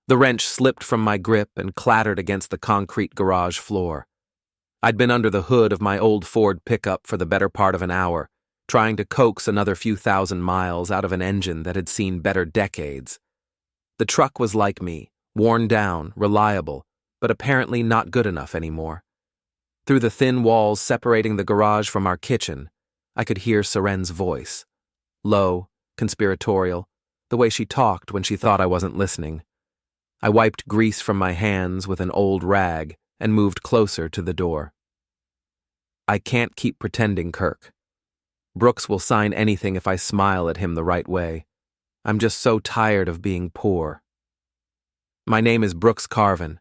The wrench slipped from my grip and clattered against the concrete garage floor. I'd been under the hood of my old Ford pickup for the better part of an hour, trying to coax another few thousand miles out of an engine that had seen better decades. The truck was like me, worn down, reliable, but apparently not good enough anymore. Through the thin walls separating the garage from our kitchen, I could hear Seren's voice. Low, conspiratorial, the way she talked when she thought I wasn't listening. I wiped grease from my hands with an old rag and moved closer to the door. I can't keep pretending, Kirk. Brooks will sign anything if I smile at him the right way. I'm just so tired of being poor. My name is Brooks Carven,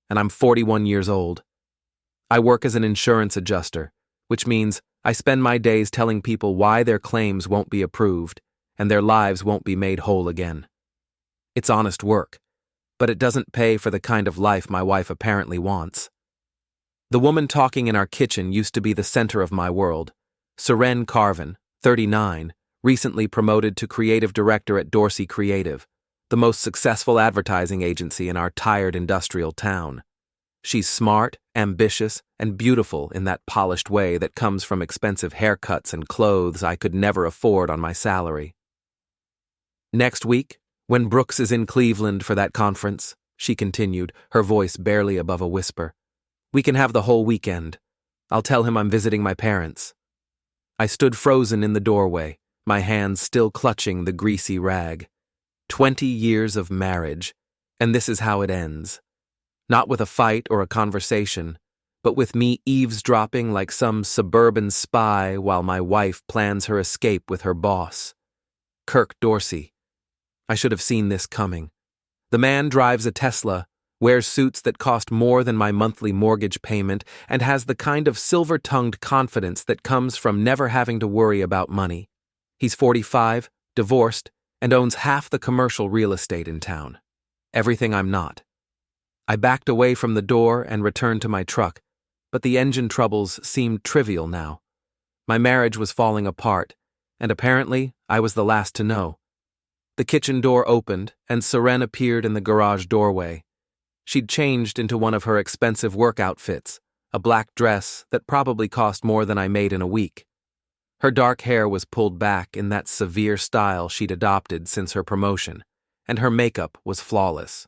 and I'm 41 years old. I work as an insurance adjuster, which means I spend my days telling people why their claims won't be approved and their lives won't be made whole again. It's honest work, but it doesn't pay for the kind of life my wife apparently wants. The woman talking in our kitchen used to be the center of my world. Seren Carven, 39, recently promoted to creative director at Dorsey Creative, the most successful advertising agency in our tired industrial town. She's smart, ambitious, and beautiful in that polished way that comes from expensive haircuts and clothes I could never afford on my salary. Next week, when Brooks is in Cleveland for that conference, she continued, her voice barely above a whisper, we can have the whole weekend. I'll tell him I'm visiting my parents. I stood frozen in the doorway, my hands still clutching the greasy rag. 20 years of marriage, and this is how it ends. Not with a fight or a conversation, but with me eavesdropping like some suburban spy while my wife plans her escape with her boss. Kirk Dorsey. I should have seen this coming. The man drives a Tesla, wears suits that cost more than my monthly mortgage payment, and has the kind of silver-tongued confidence that comes from never having to worry about money. He's 45, divorced, and owns half the commercial real estate in town. Everything I'm not. I backed away from the door and returned to my truck, but the engine troubles seemed trivial now. My marriage was falling apart, and apparently I was the last to know. The kitchen door opened, and Seren appeared in the garage doorway. She'd changed into one of her expensive work outfits, a black dress that probably cost more than I made in a week. Her dark hair was pulled back in that severe style she'd adopted since her promotion, and her makeup was flawless.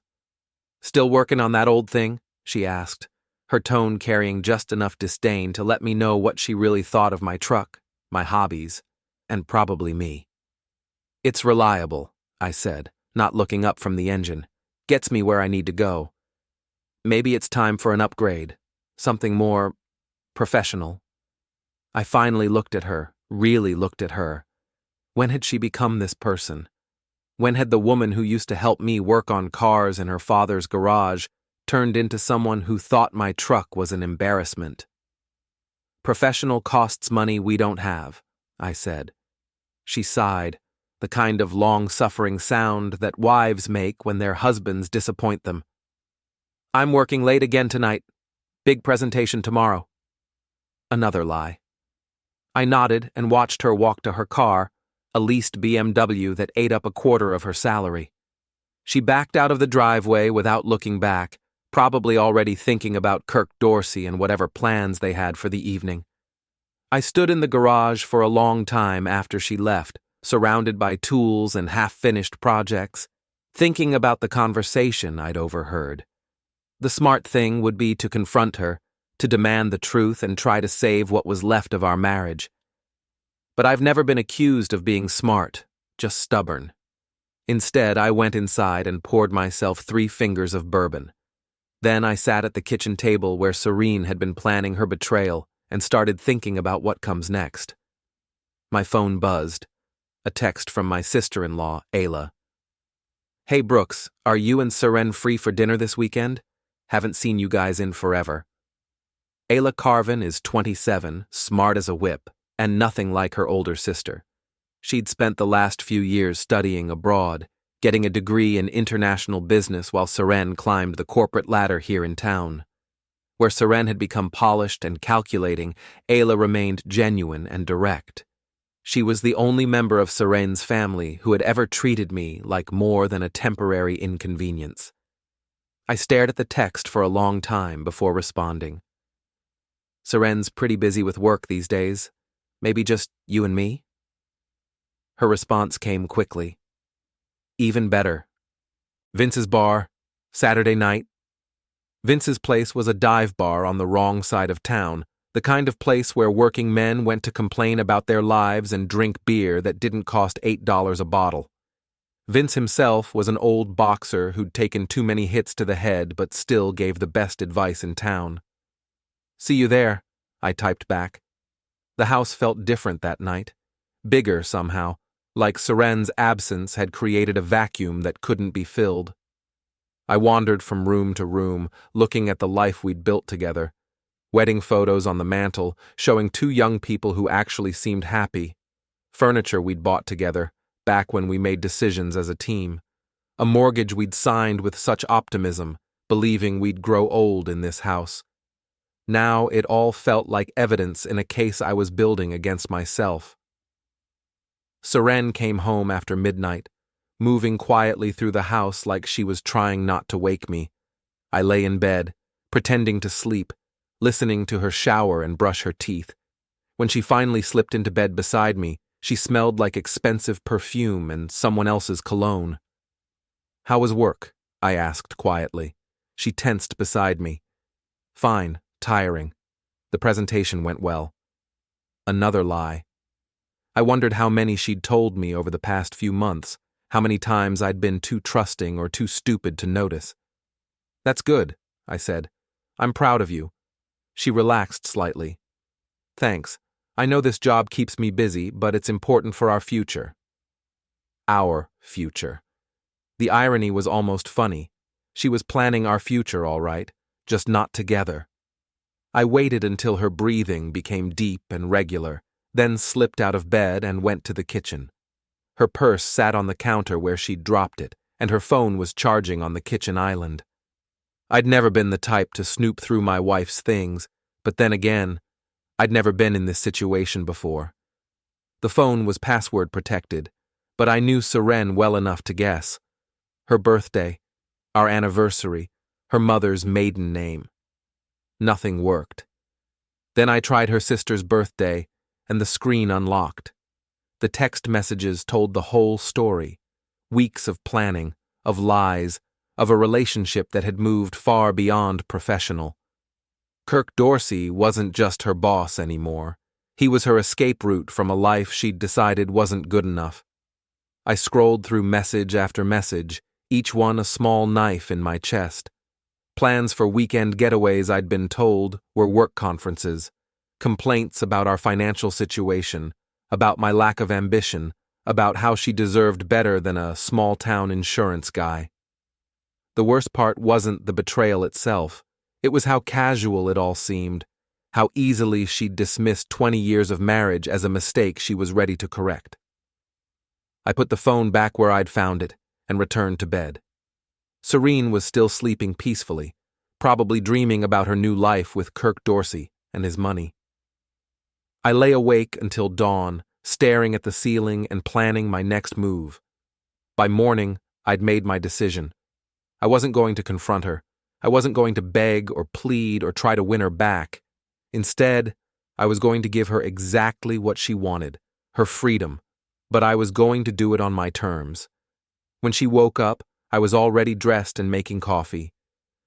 Still working on that old thing? She asked, her tone carrying just enough disdain to let me know what she really thought of my truck, my hobbies, and probably me. It's reliable, I said, not looking up from the engine. Gets me where I need to go. Maybe it's time for an upgrade, something more professional. I finally looked at her, really looked at her. When had she become this person? When had the woman who used to help me work on cars in her father's garage turned into someone who thought my truck was an embarrassment? Professional costs money we don't have, I said. She sighed, the kind of long-suffering sound that wives make when their husbands disappoint them. I'm working late again tonight. Big presentation tomorrow. Another lie. I nodded and watched her walk to her car, a leased BMW that ate up a quarter of her salary. She backed out of the driveway without looking back, probably already thinking about Kirk Dorsey and whatever plans they had for the evening. I stood in the garage for a long time after she left, surrounded by tools and half-finished projects, thinking about the conversation I'd overheard. The smart thing would be to confront her, to demand the truth and try to save what was left of our marriage. But I've never been accused of being smart, just stubborn. Instead, I went inside and poured myself 3 fingers of bourbon. Then I sat at the kitchen table where Seren had been planning her betrayal and started thinking about what comes next. My phone buzzed. A text from my sister-in-law, Ayla. Hey Brooks, are you and Seren free for dinner this weekend? Haven't seen you guys in forever. Ayla Carven is 27, smart as a whip, and nothing like her older sister. She'd spent the last few years studying abroad, getting a degree in international business while Seren climbed the corporate ladder here in town. Where Seren had become polished and calculating, Ayla remained genuine and direct. She was the only member of Seren's family who had ever treated me like more than a temporary inconvenience. I stared at the text for a long time before responding. Seren's pretty busy with work these days. Maybe just you and me? Her response came quickly. Even better. Vince's bar, Saturday night. Vince's place was a dive bar on the wrong side of town, the kind of place where working men went to complain about their lives and drink beer that didn't cost $8 a bottle. Vince himself was an old boxer who'd taken too many hits to the head but still gave the best advice in town. "See you there," I typed back. The house felt different that night. Bigger somehow, like Seren's absence had created a vacuum that couldn't be filled. I wandered from room to room, looking at the life we'd built together. Wedding photos on the mantel, showing two young people who actually seemed happy. Furniture we'd bought together, back when we made decisions as a team. A mortgage we'd signed with such optimism, believing we'd grow old in this house. Now it all felt like evidence in a case I was building against myself. Seren came home after midnight, moving quietly through the house like she was trying not to wake me. I lay in bed, pretending to sleep, listening to her shower and brush her teeth. When she finally slipped into bed beside me, she smelled like expensive perfume and someone else's cologne. "How was work?" I asked quietly. She tensed beside me. "Fine, tiring. The presentation went well." Another lie. I wondered how many she'd told me over the past few months, how many times I'd been too trusting or too stupid to notice. "That's good," I said. "I'm proud of you." She relaxed slightly. "Thanks. I know this job keeps me busy, but it's important for our future." Our future. The irony was almost funny. She was planning our future, all right, just not together. I waited until her breathing became deep and regular, then slipped out of bed and went to the kitchen. Her purse sat on the counter where she'd dropped it, and her phone was charging on the kitchen island. I'd never been the type to snoop through my wife's things, but then again, I'd never been in this situation before. The phone was password protected, but I knew Seren well enough to guess. Her birthday, our anniversary, her mother's maiden name. Nothing worked. Then I tried her sister's birthday, and the screen unlocked. The text messages told the whole story. Weeks of planning, of lies, of a relationship that had moved far beyond professional. Kirk Dorsey wasn't just her boss anymore. He was her escape route from a life she'd decided wasn't good enough. I scrolled through message after message, each one a small knife in my chest. Plans for weekend getaways, I'd been told, were work conferences. Complaints about our financial situation, about my lack of ambition, about how she deserved better than a small-town insurance guy. The worst part wasn't the betrayal itself. It was how casual it all seemed, how easily she'd dismissed 20 years of marriage as a mistake she was ready to correct. I put the phone back where I'd found it and returned to bed. Seren was still sleeping peacefully, probably dreaming about her new life with Kirk Dorsey and his money. I lay awake until dawn, staring at the ceiling and planning my next move. By morning, I'd made my decision. I wasn't going to confront her. I wasn't going to beg or plead or try to win her back. Instead, I was going to give her exactly what she wanted, her freedom, but I was going to do it on my terms. When she woke up, I was already dressed and making coffee.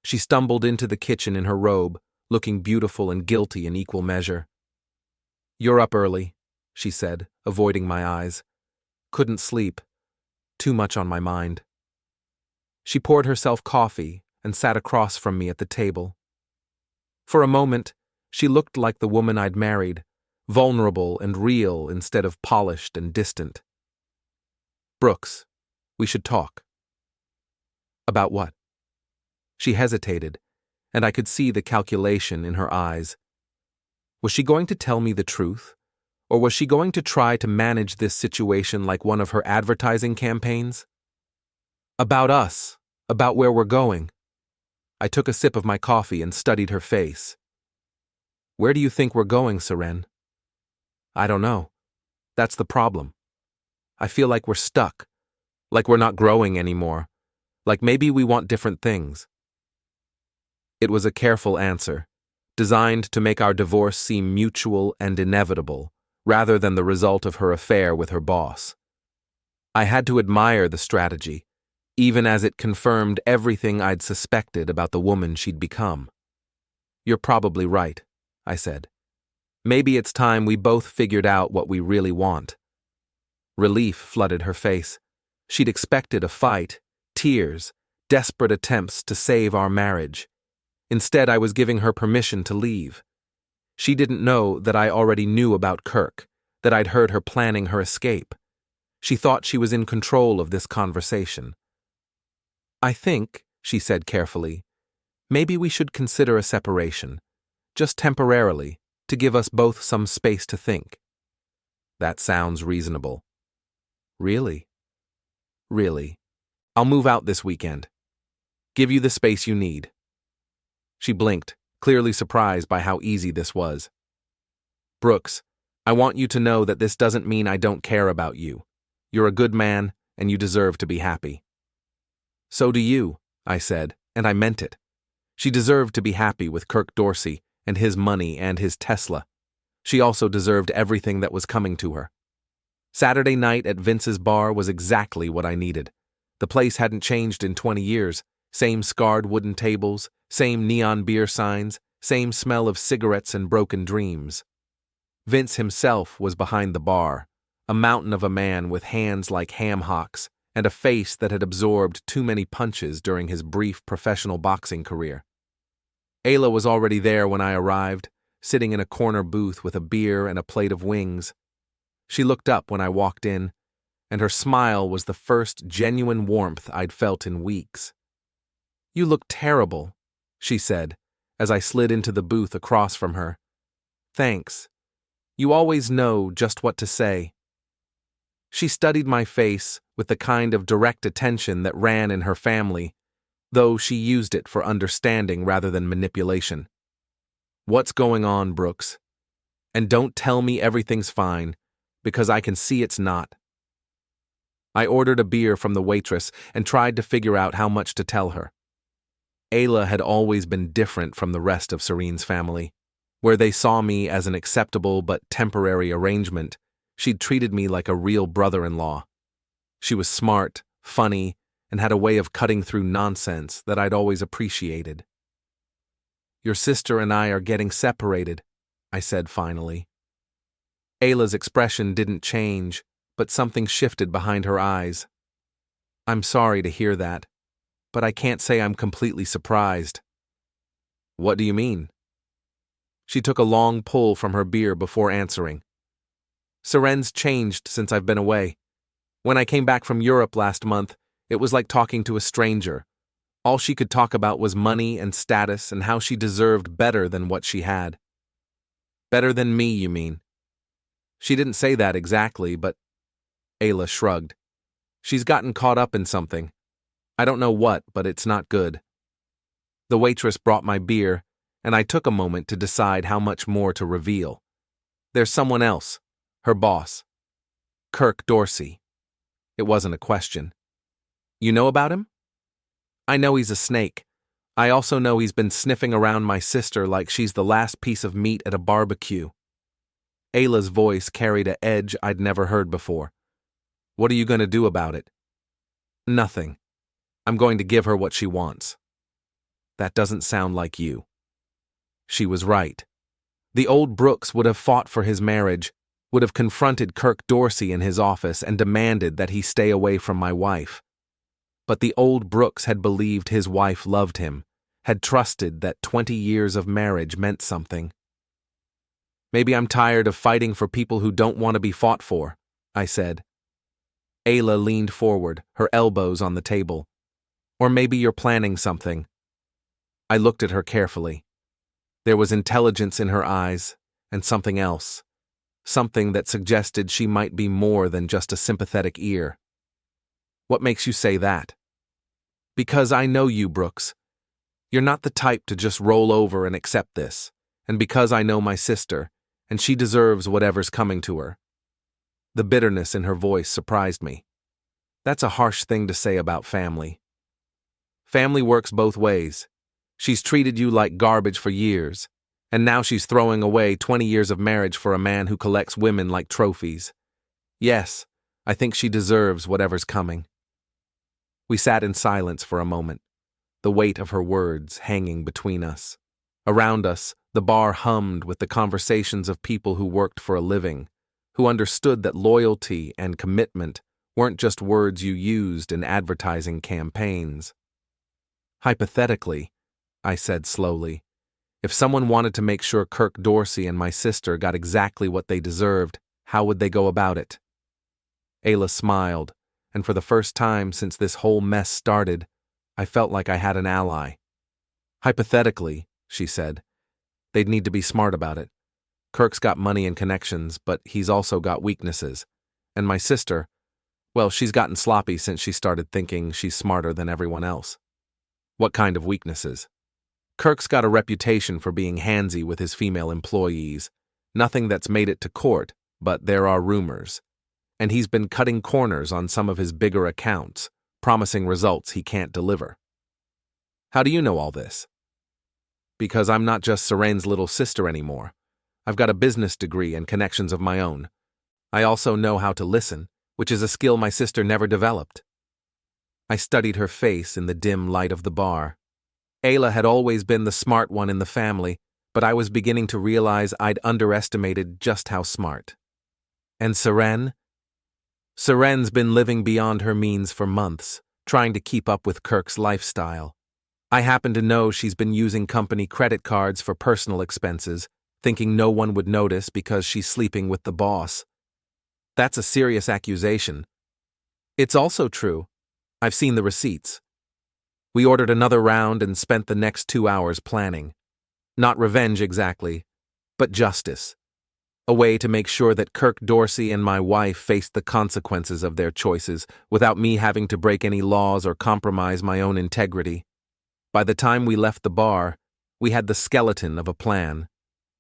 She stumbled into the kitchen in her robe, looking beautiful and guilty in equal measure. "You're up early," she said, avoiding my eyes. "Couldn't sleep. Too much on my mind." She poured herself coffee and sat across from me at the table. For a moment, she looked like the woman I'd married, vulnerable and real instead of polished and distant. "Brooks, we should talk." "About what?" She hesitated, and I could see the calculation in her eyes. Was she going to tell me the truth, or was she going to try to manage this situation like one of her advertising campaigns? "About us, about where we're going." I took a sip of my coffee and studied her face. "Where do you think we're going, Seren?" "I don't know. That's the problem. I feel like we're stuck, like we're not growing anymore, like maybe we want different things." It was a careful answer, designed to make our divorce seem mutual and inevitable, rather than the result of her affair with her boss. I had to admire the strategy, even as it confirmed everything I'd suspected about the woman she'd become. "You're probably right," I said. "Maybe it's time we both figured out what we really want." Relief flooded her face. She'd expected a fight, tears, desperate attempts to save our marriage. Instead, I was giving her permission to leave. She didn't know that I already knew about Kirk, that I'd heard her planning her escape. She thought she was in control of this conversation. "I think," she said carefully, "maybe we should consider a separation, just temporarily, to give us both some space to think." "That sounds reasonable." "Really?" "Really. I'll move out this weekend. Give you the space you need." She blinked, clearly surprised by how easy this was. "Brooks, I want you to know that this doesn't mean I don't care about you. You're a good man, and you deserve to be happy." "So do you," I said, and I meant it. She deserved to be happy with Kirk Dorsey and his money and his Tesla. She also deserved everything that was coming to her. Saturday night at Vince's bar was exactly what I needed. The place hadn't changed in 20 years. Same scarred wooden tables, same neon beer signs, same smell of cigarettes and broken dreams. Vince himself was behind the bar, a mountain of a man with hands like ham hocks and a face that had absorbed too many punches during his brief professional boxing career. Ayla was already there when I arrived, sitting in a corner booth with a beer and a plate of wings. She looked up when I walked in, and her smile was the first genuine warmth I'd felt in weeks. "You look terrible," she said, as I slid into the booth across from her. "Thanks. You always know just what to say." She studied my face with the kind of direct attention that ran in her family, though she used it for understanding rather than manipulation. "What's going on, Brooks? And don't tell me everything's fine, because I can see it's not." I ordered a beer from the waitress and tried to figure out how much to tell her. Ayla had always been different from the rest of Seren's family. Where they saw me as an acceptable but temporary arrangement, she'd treated me like a real brother-in-law. She was smart, funny, and had a way of cutting through nonsense that I'd always appreciated. "Your sister and I are getting separated," I said finally. Ayla's expression didn't change, but something shifted behind her eyes. "I'm sorry to hear that, but I can't say I'm completely surprised." "What do you mean?" She took a long pull from her beer before answering. "Seren's changed since I've been away. When I came back from Europe last month, it was like talking to a stranger. All she could talk about was money and status and how she deserved better than what she had." "Better than me, you mean?" "She didn't say that exactly, but—" Ayla shrugged. "She's gotten caught up in something. I don't know what, but it's not good." The waitress brought my beer, and I took a moment to decide how much more to reveal. "There's someone else, her boss. Kirk Dorsey." It wasn't a question. "You know about him?" "I know he's a snake. I also know he's been sniffing around my sister like she's the last piece of meat at a barbecue." Ayla's voice carried an edge I'd never heard before. "What are you going to do about it?" "Nothing. I'm going to give her what she wants." "That doesn't sound like you." She was right. The old Brooks would have fought for his marriage, would have confronted Kirk Dorsey in his office and demanded that he stay away from my wife. But the old Brooks had believed his wife loved him, had trusted that 20 years of marriage meant something. "Maybe I'm tired of fighting for people who don't want to be fought for," I said. Ayla leaned forward, her elbows on the table. "Or maybe you're planning something." I looked at her carefully. There was intelligence in her eyes, and something else. Something that suggested she might be more than just a sympathetic ear. "What makes you say that?" "Because I know you, Brooks. You're not the type to just roll over and accept this, and because I know my sister, and she deserves whatever's coming to her." The bitterness in her voice surprised me. That's a harsh thing to say about family. "Family works both ways. She's treated you like garbage for years, and now she's throwing away 20 years of marriage for a man who collects women like trophies. Yes, I think she deserves whatever's coming." We sat in silence for a moment, the weight of her words hanging between us. Around us, the bar hummed with the conversations of people who worked for a living, who understood that loyalty and commitment weren't just words you used in advertising campaigns. "Hypothetically," I said slowly, "if someone wanted to make sure Kirk Dorsey and my sister got exactly what they deserved, how would they go about it?" Ayla smiled, and for the first time since this whole mess started, I felt like I had an ally. "Hypothetically," she said, "they'd need to be smart about it. Kirk's got money and connections, but he's also got weaknesses. And my sister, well, she's gotten sloppy since she started thinking she's smarter than everyone else." "What kind of weaknesses?" "Kirk's got a reputation for being handsy with his female employees. Nothing that's made it to court, but there are rumors. And he's been cutting corners on some of his bigger accounts, promising results he can't deliver." "How do you know all this?" "Because I'm not just Seren's little sister anymore. I've got a business degree and connections of my own. I also know how to listen, which is a skill my sister never developed." I studied her face in the dim light of the bar. Ayla had always been the smart one in the family, but I was beginning to realize I'd underestimated just how smart. "And Seren?" "Seren's been living beyond her means for months, trying to keep up with Kirk's lifestyle. I happen to know she's been using company credit cards for personal expenses, thinking no one would notice because she's sleeping with the boss. That's a serious accusation." "It's also true. I've seen the receipts." We ordered another round and spent the next 2 hours planning. Not revenge exactly, but justice. A way to make sure that Kirk Dorsey and my wife faced the consequences of their choices without me having to break any laws or compromise my own integrity. By the time we left the bar, we had the skeleton of a plan.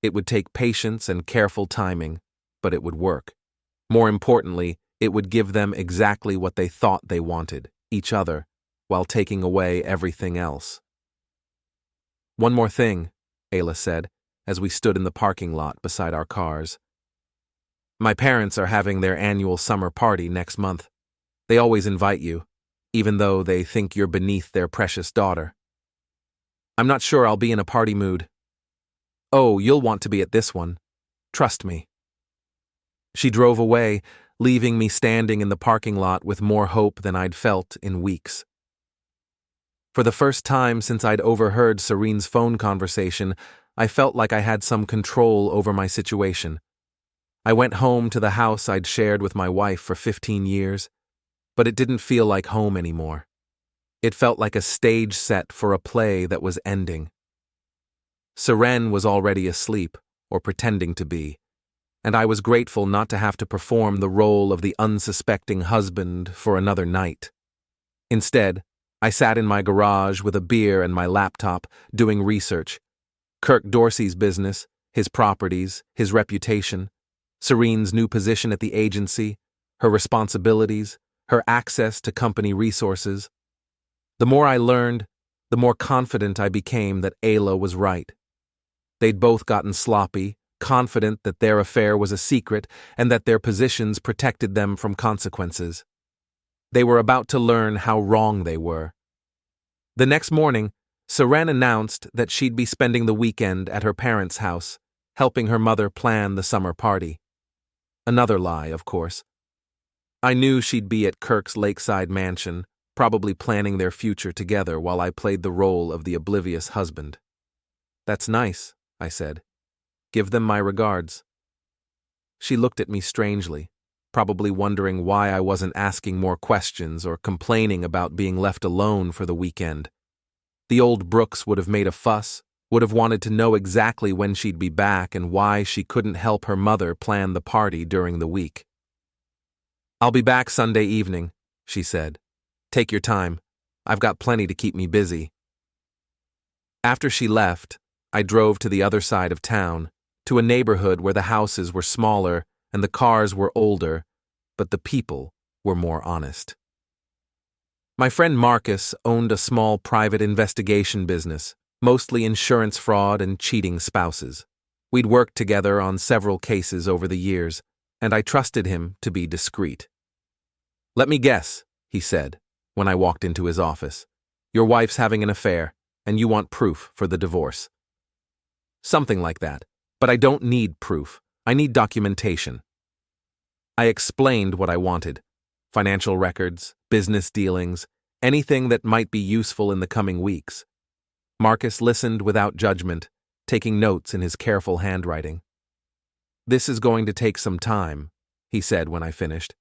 It would take patience and careful timing, but it would work. More importantly, it would give them exactly what they thought they wanted, each other, while taking away everything else. "One more thing," Ayla said, as we stood in the parking lot beside our cars. "My parents are having their annual summer party next month. They always invite you, even though they think you're beneath their precious daughter. I'm not sure I'll be in a party mood." "Oh, you'll want to be at this one. Trust me." She drove away, leaving me standing in the parking lot with more hope than I'd felt in weeks. For the first time since I'd overheard Seren's phone conversation, I felt like I had some control over my situation. I went home to the house I'd shared with my wife for 15 years, but it didn't feel like home anymore. It felt like a stage set for a play that was ending. Seren was already asleep, or pretending to be, and I was grateful not to have to perform the role of the unsuspecting husband for another night. Instead, I sat in my garage with a beer and my laptop, doing research. Kirk Dorsey's business, his properties, his reputation, Seren's new position at the agency, her responsibilities, her access to company resources. The more I learned, the more confident I became that Ayla was right. They'd both gotten sloppy, confident that their affair was a secret and that their positions protected them from consequences. They were about to learn how wrong they were. The next morning, Seren announced that she'd be spending the weekend at her parents' house, helping her mother plan the summer party. Another lie, of course. I knew she'd be at Kirk's lakeside mansion, probably planning their future together while I played the role of the oblivious husband. "That's nice," I said. "Give them my regards." She looked at me strangely, probably wondering why I wasn't asking more questions or complaining about being left alone for the weekend. The old Brooks would have made a fuss, would have wanted to know exactly when she'd be back and why she couldn't help her mother plan the party during the week. "I'll be back Sunday evening," she said. "Take your time. I've got plenty to keep me busy." After she left, I drove to the other side of town, to a neighborhood where the houses were smaller and the cars were older, but the people were more honest. My friend Marcus owned a small private investigation business, mostly insurance fraud and cheating spouses. We'd worked together on several cases over the years, and I trusted him to be discreet. "Let me guess," he said, when I walked into his office. "Your wife's having an affair, and you want proof for the divorce." "Something like that, but I don't need proof. I need documentation." I explained what I wanted: financial records, business dealings, anything that might be useful in the coming weeks. Marcus listened without judgment, taking notes in his careful handwriting. "This is going to take some time," he said when I finished,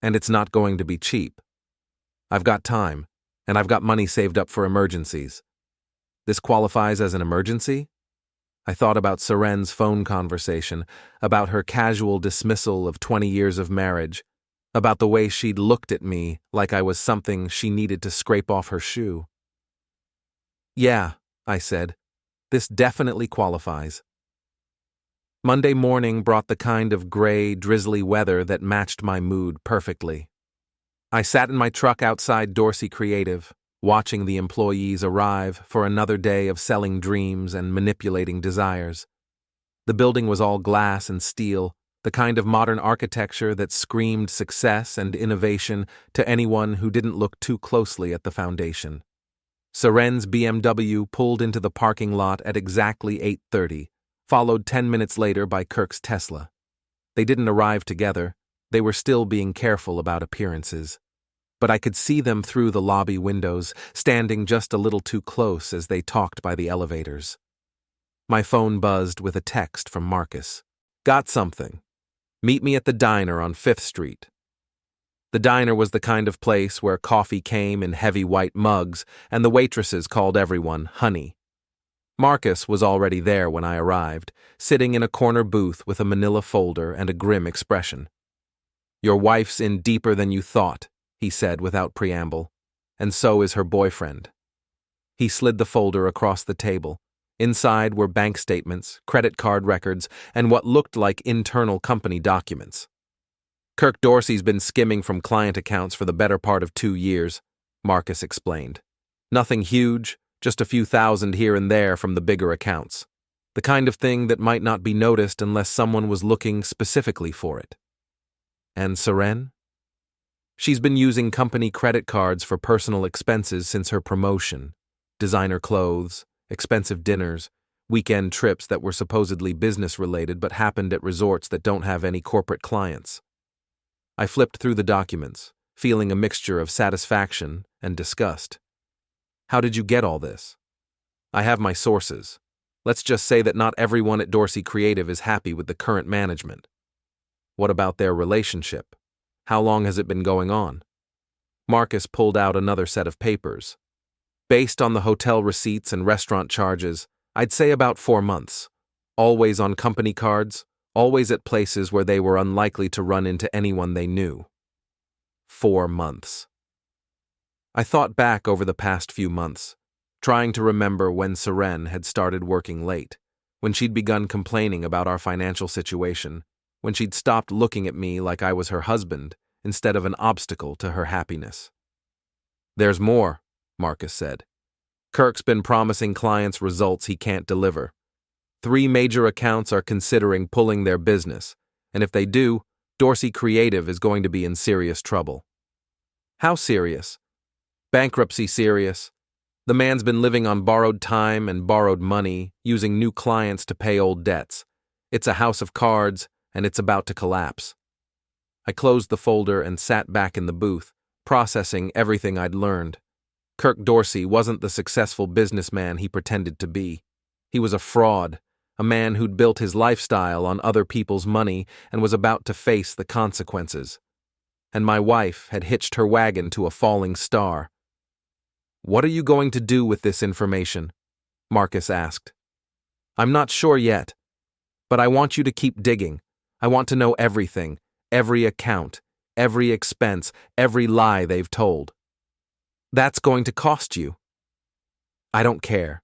"and it's not going to be cheap. I've got time, and I've got money saved up for emergencies." "This qualifies as an emergency?" I thought about Seren's phone conversation, about her casual dismissal of 20 years of marriage, about the way she'd looked at me like I was something she needed to scrape off her shoe. "Yeah," I said, "this definitely qualifies." Monday morning brought the kind of gray, drizzly weather that matched my mood perfectly. I sat in my truck outside Dorsey Creative, watching the employees arrive for another day of selling dreams and manipulating desires. The building was all glass and steel, the kind of modern architecture that screamed success and innovation to anyone who didn't look too closely at the foundation. Seren's BMW pulled into the parking lot at exactly 8:30, followed 10 minutes later by Kirk's Tesla. They didn't arrive together. They were still being careful about appearances. But I could see them through the lobby windows, standing just a little too close as they talked by the elevators. My phone buzzed with a text from Marcus. "Got something. Meet me at the diner on 5th Street. The diner was the kind of place where coffee came in heavy white mugs and the waitresses called everyone honey. Marcus was already there when I arrived, sitting in a corner booth with a manila folder and a grim expression. "Your wife's in deeper than you thought," he said without preamble, "and so is her boyfriend." He slid the folder across the table. Inside were bank statements, credit card records, and what looked like internal company documents. "Kirk Dorsey's been skimming from client accounts for the better part of 2 years, Marcus explained. "Nothing huge, just a few thousand here and there from the bigger accounts. The kind of thing that might not be noticed unless someone was looking specifically for it." "And Seren?" "She's been using company credit cards for personal expenses since her promotion. Designer clothes, expensive dinners, weekend trips that were supposedly business-related but happened at resorts that don't have any corporate clients." I flipped through the documents, feeling a mixture of satisfaction and disgust. "How did you get all this?" "I have my sources. Let's just say that not everyone at Dorsey Creative is happy with the current management." "What about their relationship? How long has it been going on?" Marcus pulled out another set of papers. "Based on the hotel receipts and restaurant charges, I'd say about 4 months. Always on company cards, always at places where they were unlikely to run into anyone they knew." 4 months. I thought back over the past few months, trying to remember when Seren had started working late, when she'd begun complaining about our financial situation, when she'd stopped looking at me like I was her husband instead of an obstacle to her happiness. "There's more," Marcus said. "Kirk's been promising clients results he can't deliver. 3 major accounts are considering pulling their business, and if they do, Dorsey Creative is going to be in serious trouble." "How serious?" "Bankruptcy serious. The man's been living on borrowed time and borrowed money, using new clients to pay old debts. It's a house of cards, and it's about to collapse." I closed the folder and sat back in the booth, processing everything I'd learned. Kirk Dorsey wasn't the successful businessman he pretended to be. He was a fraud, a man who'd built his lifestyle on other people's money and was about to face the consequences. And my wife had hitched her wagon to a falling star. "What are you going to do with this information?" Marcus asked. "I'm not sure yet, but I want you to keep digging. I want to know everything, every account, every expense, every lie they've told." "That's going to cost you." "I don't care.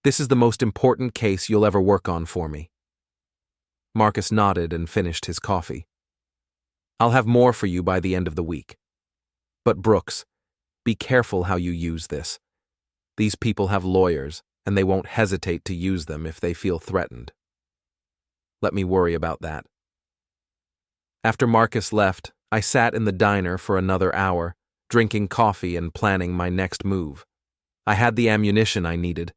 This is the most important case you'll ever work on for me." Marcus nodded and finished his coffee. "I'll have more for you by the end of the week. But Brooks, be careful how you use this. These people have lawyers, and they won't hesitate to use them if they feel threatened. Let me worry about that. After Marcus left, I sat in the diner for another hour, drinking coffee and planning my next move. I had the ammunition I needed,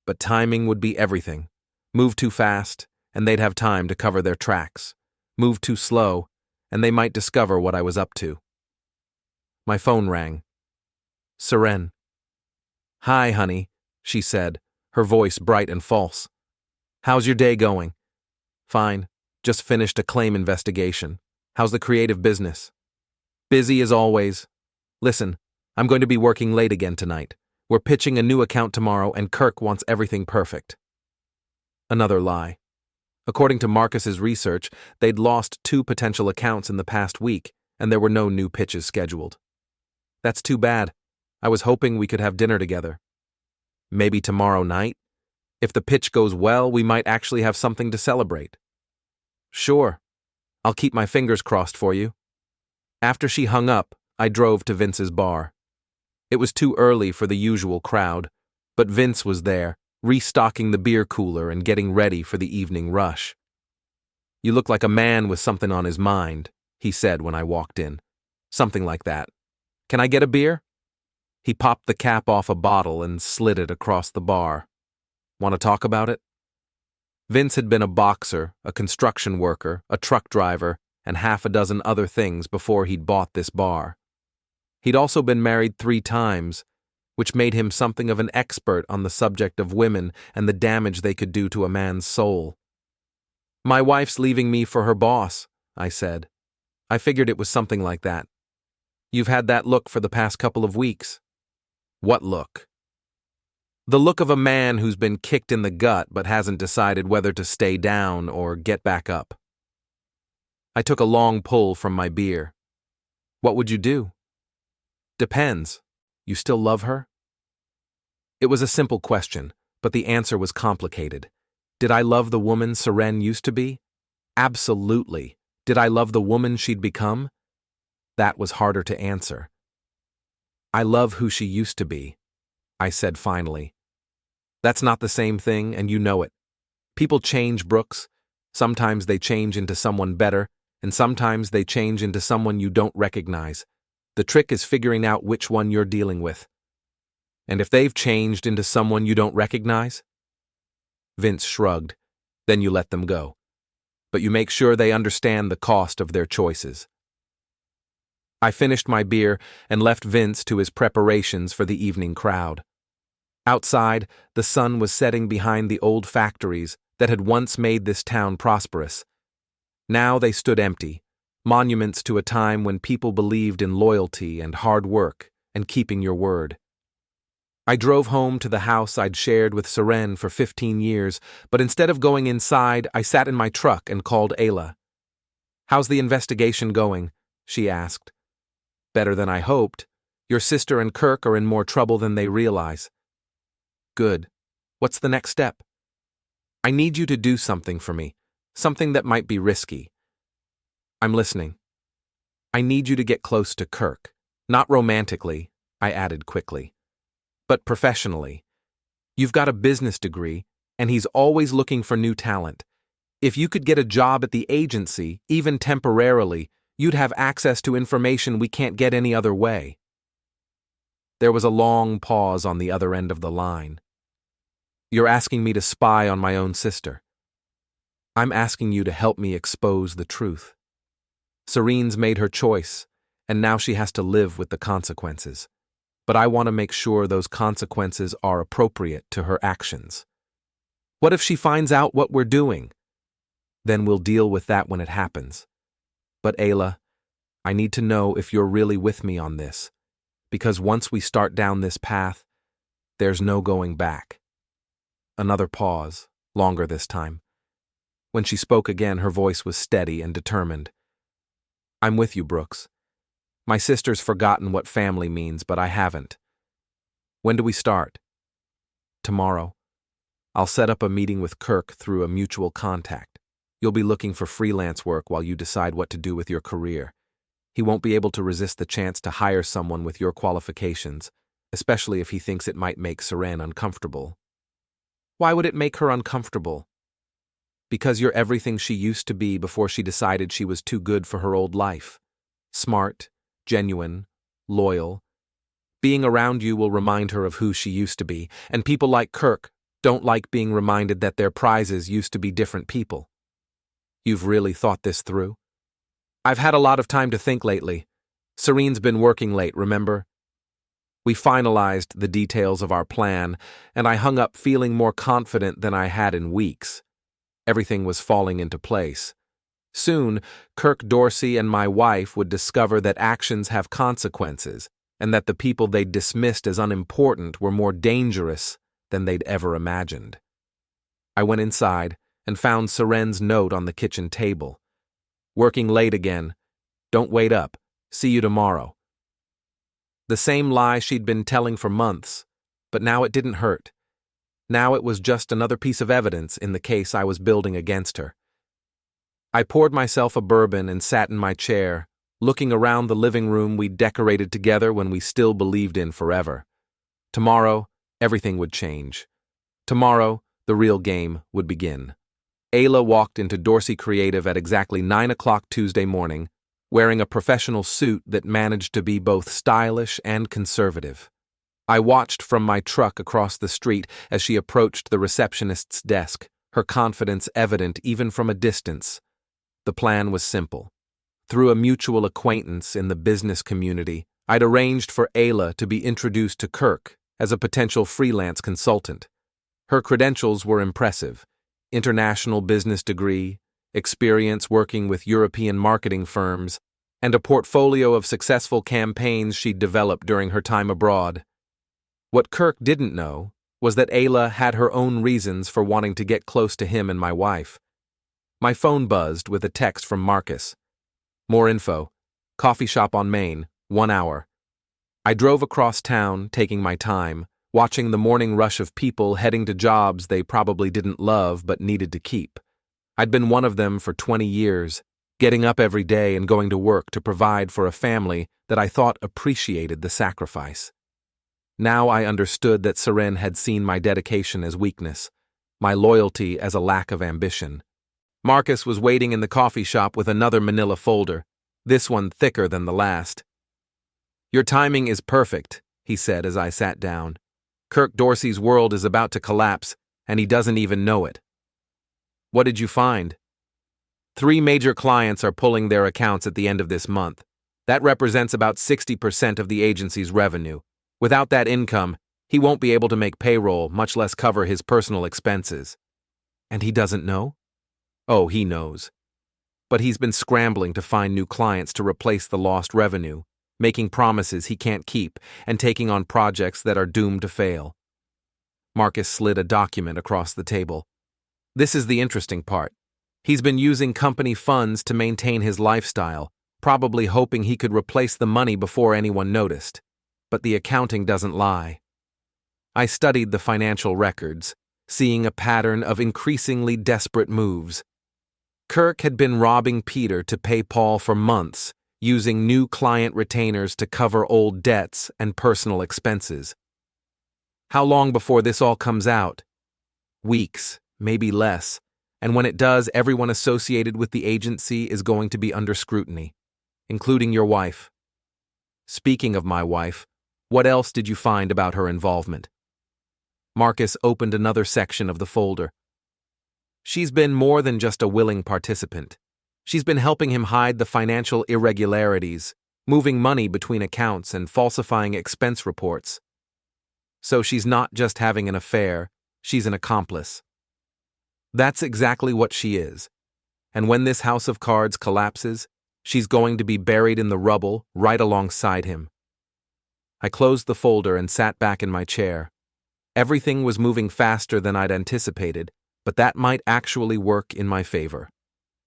but timing would be everything. Move too fast, and they'd have time to cover their tracks. Move too slow, and they might discover what I was up to. My phone rang. Seren. "Hi, honey," she said, her voice bright and false. "How's your day going?" "Fine. Just finished a claim investigation. How's the creative business?" "Busy as always. Listen, I'm going to be working late again tonight. We're pitching a new account tomorrow and Kirk wants everything perfect." Another lie. According to Marcus's research, they'd lost 2 potential accounts in the past week and there were no new pitches scheduled. "That's too bad. I was hoping we could have dinner together." "Maybe tomorrow night? If the pitch goes well, we might actually have something to celebrate." "Sure. I'll keep my fingers crossed for you." After she hung up, I drove to Vince's bar. It was too early for the usual crowd, but Vince was there, restocking the beer cooler and getting ready for the evening rush. "You look like a man with something on his mind," he said when I walked in. "Something like that. Can I get a beer?" He popped the cap off a bottle and slid it across the bar. "Want to talk about it?" Vince had been a boxer, a construction worker, a truck driver, and half a dozen other things before he'd bought this bar. He'd also been married 3 times, which made him something of an expert on the subject of women and the damage they could do to a man's soul. "My wife's leaving me for her boss," I said. "I figured it was something like that. You've had that look for the past couple of weeks." "What look?" "The look of a man who's been kicked in the gut but hasn't decided whether to stay down or get back up." I took a long pull from my beer. "What would you do?" "Depends. You still love her?" It was a simple question, but the answer was complicated. Did I love the woman Seren used to be? Absolutely. Did I love the woman she'd become? That was harder to answer. "I love who she used to be," I said finally. "That's not the same thing, and you know it. People change, Brooks. Sometimes they change into someone better, and sometimes they change into someone you don't recognize. The trick is figuring out which one you're dealing with." "And if they've changed into someone you don't recognize?" Vince shrugged. "Then you let them go. But you make sure they understand the cost of their choices." I finished my beer and left Vince to his preparations for the evening crowd. Outside, the sun was setting behind the old factories that had once made this town prosperous. Now they stood empty, monuments to a time when people believed in loyalty and hard work and keeping your word. I drove home to the house I'd shared with Seren for 15 years, but instead of going inside, I sat in my truck and called Ayla. "How's the investigation going?" she asked. "Better than I hoped. Your sister and Kirk are in more trouble than they realize." "Good. What's the next step?" "I need you to do something for me, something that might be risky." "I'm listening." "I need you to get close to Kirk. Not romantically," I added quickly, "but professionally. You've got a business degree, and he's always looking for new talent. If you could get a job at the agency, even temporarily, you'd have access to information we can't get any other way." There was a long pause on the other end of the line. "You're asking me to spy on my own sister." "I'm asking you to help me expose the truth. Serene's made her choice, and now she has to live with the consequences. But I want to make sure those consequences are appropriate to her actions. What if she finds out what we're doing? Then we'll deal with that when it happens. But Ayla, I need to know if you're really with me on this, because once we start down this path, there's no going back." Another pause, longer this time. When she spoke again, her voice was steady and determined. "I'm with you, Brooks. My sister's forgotten what family means, but I haven't. When do we start?" "Tomorrow. I'll set up a meeting with Kirk through a mutual contact. You'll be looking for freelance work while you decide what to do with your career. He won't be able to resist the chance to hire someone with your qualifications, especially if he thinks it might make Seren uncomfortable." Why would it make her uncomfortable? Because you're everything she used to be before she decided she was too good for her old life. Smart, genuine, loyal. Being around you will remind her of who she used to be, and people like Kirk don't like being reminded that their prizes used to be different people. You've really thought this through? I've had a lot of time to think lately. Seren's been working late, remember? We finalized the details of our plan, and I hung up feeling more confident than I had in weeks. Everything was falling into place. Soon, Kirk Dorsey and my wife would discover that actions have consequences, and that the people they'd dismissed as unimportant were more dangerous than they'd ever imagined. I went inside and found Seren's note on the kitchen table. Working late again. Don't wait up. See you tomorrow. The same lie she'd been telling for months, but now it didn't hurt. Now it was just another piece of evidence in the case I was building against her. I poured myself a bourbon and sat in my chair, looking around the living room we'd decorated together when we still believed in forever. Tomorrow, everything would change. Tomorrow, the real game would begin. Ayla walked into Dorsey Creative at exactly 9 o'clock Tuesday morning, wearing a professional suit that managed to be both stylish and conservative. I watched from my truck across the street as she approached the receptionist's desk, her confidence evident even from a distance. The plan was simple. Through a mutual acquaintance in the business community, I'd arranged for Ayla to be introduced to Kirk as a potential freelance consultant. Her credentials were impressive: international business degree, experience working with European marketing firms, and a portfolio of successful campaigns she'd developed during her time abroad. What Kirk didn't know was that Ayla had her own reasons for wanting to get close to him and my wife. My phone buzzed with a text from Marcus. More info. Coffee shop on Main, 1 hour. I drove across town, taking my time, watching the morning rush of people heading to jobs they probably didn't love but needed to keep. I'd been one of them for 20 years, getting up every day and going to work to provide for a family that I thought appreciated the sacrifice. Now I understood that Seren had seen my dedication as weakness, my loyalty as a lack of ambition. Marcus was waiting in the coffee shop with another manila folder, this one thicker than the last. "Your timing is perfect," he said as I sat down. "Kirk Dorsey's world is about to collapse, and he doesn't even know it." "What did you find?" 3 major clients are pulling their accounts at the end of this month. That represents about 60% of the agency's revenue. Without that income, he won't be able to make payroll, much less cover his personal expenses. And he doesn't know? Oh, he knows. But he's been scrambling to find new clients to replace the lost revenue, making promises he can't keep, and taking on projects that are doomed to fail. Marcus slid a document across the table. This is the interesting part. He's been using company funds to maintain his lifestyle, probably hoping he could replace the money before anyone noticed. But the accounting doesn't lie. I studied the financial records, seeing a pattern of increasingly desperate moves. Kirk had been robbing Peter to pay Paul for months, using new client retainers to cover old debts and personal expenses. How long before this all comes out? Weeks, maybe less, and when it does, everyone associated with the agency is going to be under scrutiny, including your wife. Speaking of my wife, what else did you find about her involvement? Marcus opened another section of the folder. She's been more than just a willing participant. She's been helping him hide the financial irregularities, moving money between accounts and falsifying expense reports. So she's not just having an affair, she's an accomplice. That's exactly what she is. And when this house of cards collapses, she's going to be buried in the rubble right alongside him. I closed the folder and sat back in my chair. Everything was moving faster than I'd anticipated, but that might actually work in my favor.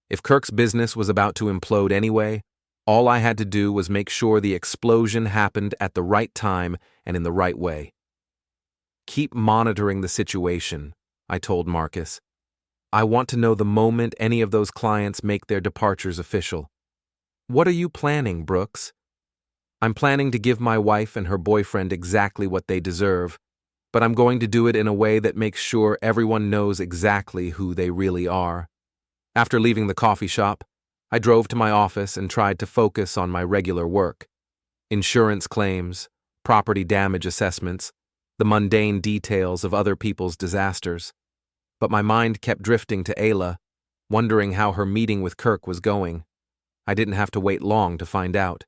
If Kirk's business was about to implode anyway, all I had to do was make sure the explosion happened at the right time and in the right way. "Keep monitoring the situation," I told Marcus. "I want to know the moment any of those clients make their departures official." "What are you planning, Brooks?" "I'm planning to give my wife and her boyfriend exactly what they deserve. but I'm going to do it in a way that makes sure everyone knows exactly who they really are. After leaving the coffee shop, I drove to my office and tried to focus on my regular work. Insurance claims, property damage assessments, the mundane details of other people's disasters. But my mind kept drifting to Ayla, wondering how her meeting with Kirk was going. I didn't have to wait long to find out.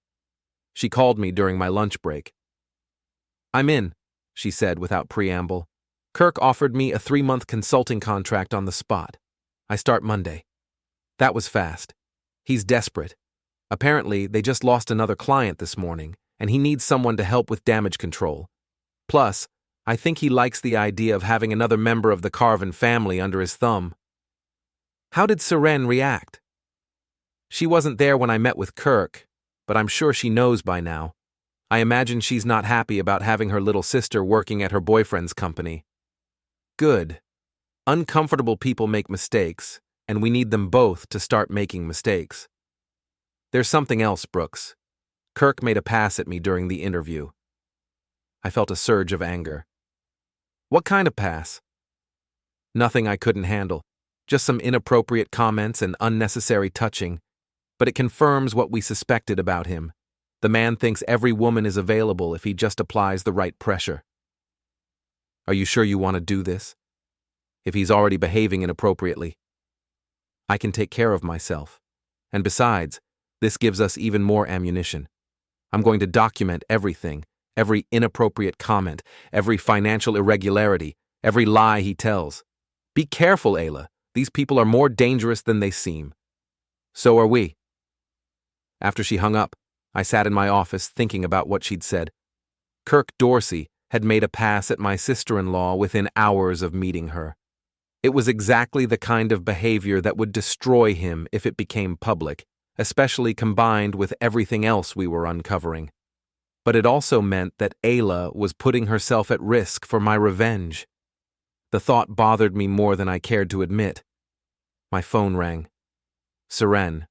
She called me during my lunch break. "I'm in," she said without preamble. "Kirk offered me a 3-month consulting contract on the spot. I start Monday." That was fast. He's desperate. Apparently, they just lost another client this morning, and he needs someone to help with damage control. Plus, I think he likes the idea of having another member of the Carven family under his thumb. How did Seren react? She wasn't there when I met with Kirk, but I'm sure she knows by now. I imagine she's not happy about having her little sister working at her boyfriend's company. Good. Uncomfortable people make mistakes, and we need them both to start making mistakes. There's something else, Brooks. Kirk made a pass at me during the interview. I felt a surge of anger. What kind of pass? Nothing I couldn't handle. Just some inappropriate comments and unnecessary touching. But it confirms what we suspected about him. The man thinks every woman is available if he just applies the right pressure. Are you sure you want to do this? If he's already behaving inappropriately? I can take care of myself. And besides, this gives us even more ammunition. I'm going to document everything, every inappropriate comment, every financial irregularity, every lie he tells. Be careful, Ayla. These people are more dangerous than they seem. So are we. After she hung up, I sat in my office thinking about what she'd said. Kirk Dorsey had made a pass at my sister-in-law within hours of meeting her. It was exactly the kind of behavior that would destroy him if it became public, especially combined with everything else we were uncovering. But it also meant that Ayla was putting herself at risk for my revenge. The thought bothered me more than I cared to admit. My phone rang. Seren.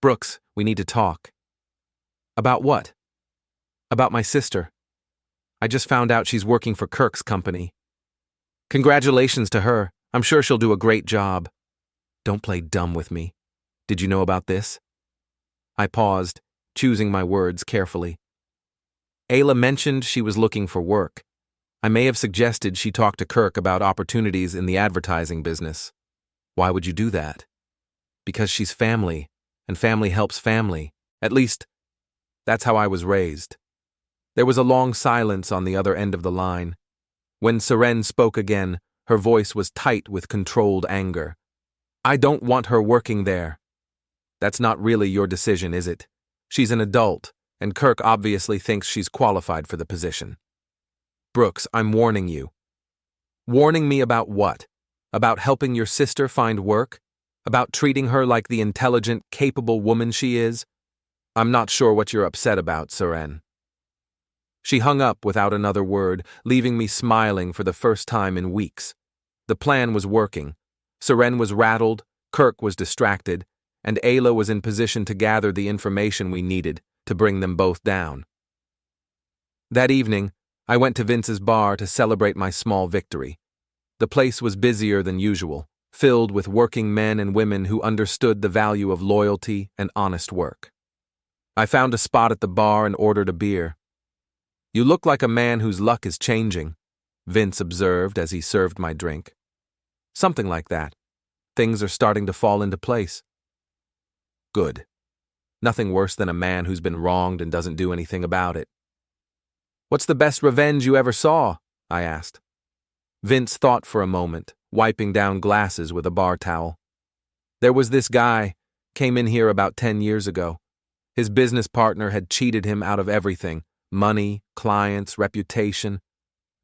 "Brooks, we need to talk." "About what?" "About my sister. I just found out she's working for Kirk's company." "Congratulations to her. I'm sure she'll do a great job." "Don't play dumb with me. Did you know about this?" I paused, choosing my words carefully. Ayla mentioned she was looking for work. I may have suggested she talk to Kirk about opportunities in the advertising business. Why would you do that? Because she's family, and family helps family. At least, that's how I was raised. There was a long silence on the other end of the line. When Seren spoke again, her voice was tight with controlled anger. "I don't want her working there." "That's not really your decision, is it? She's an adult, and Kirk obviously thinks she's qualified for the position." "Brooks, I'm warning you." "Warning me about what? About helping your sister find work? About treating her like the intelligent, capable woman she is? I'm not sure what you're upset about, Seren." She hung up without another word, leaving me smiling for the first time in weeks. The plan was working. Seren was rattled, Kirk was distracted, and Ayla was in position to gather the information we needed to bring them both down. That evening, I went to Vince's bar to celebrate my small victory. The place was busier than usual, filled with working men and women who understood the value of loyalty and honest work. I found a spot at the bar and ordered a beer. "You look like a man whose luck is changing," Vince observed as he served my drink. "Something like that. Things are starting to fall into place." "Good. Nothing worse than a man who's been wronged and doesn't do anything about it." "What's the best revenge you ever saw?" I asked. Vince thought for a moment, wiping down glasses with a bar towel. "There was this guy, came in here about 10 years ago. His business partner had cheated him out of everything, money, clients, reputation.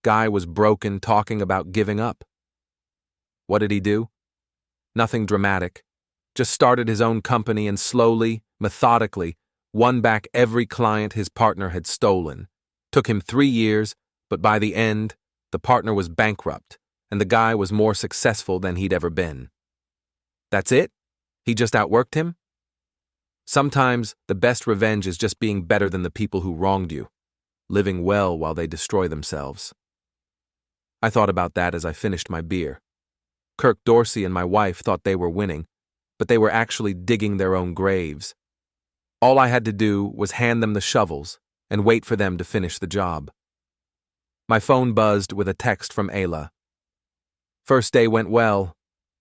Guy was broken, talking about giving up. What did he do? Nothing dramatic. Just started his own company and slowly, methodically, won back every client his partner had stolen. Took him 3 years, but by the end, the partner was bankrupt, and the guy was more successful than he'd ever been." "That's it? He just outworked him?" "Sometimes the best revenge is just being better than the people who wronged you, living well while they destroy themselves." I thought about that as I finished my beer. Kirk Dorsey and my wife thought they were winning, but they were actually digging their own graves. All I had to do was hand them the shovels and wait for them to finish the job. My phone buzzed with a text from Ayla. First day went well.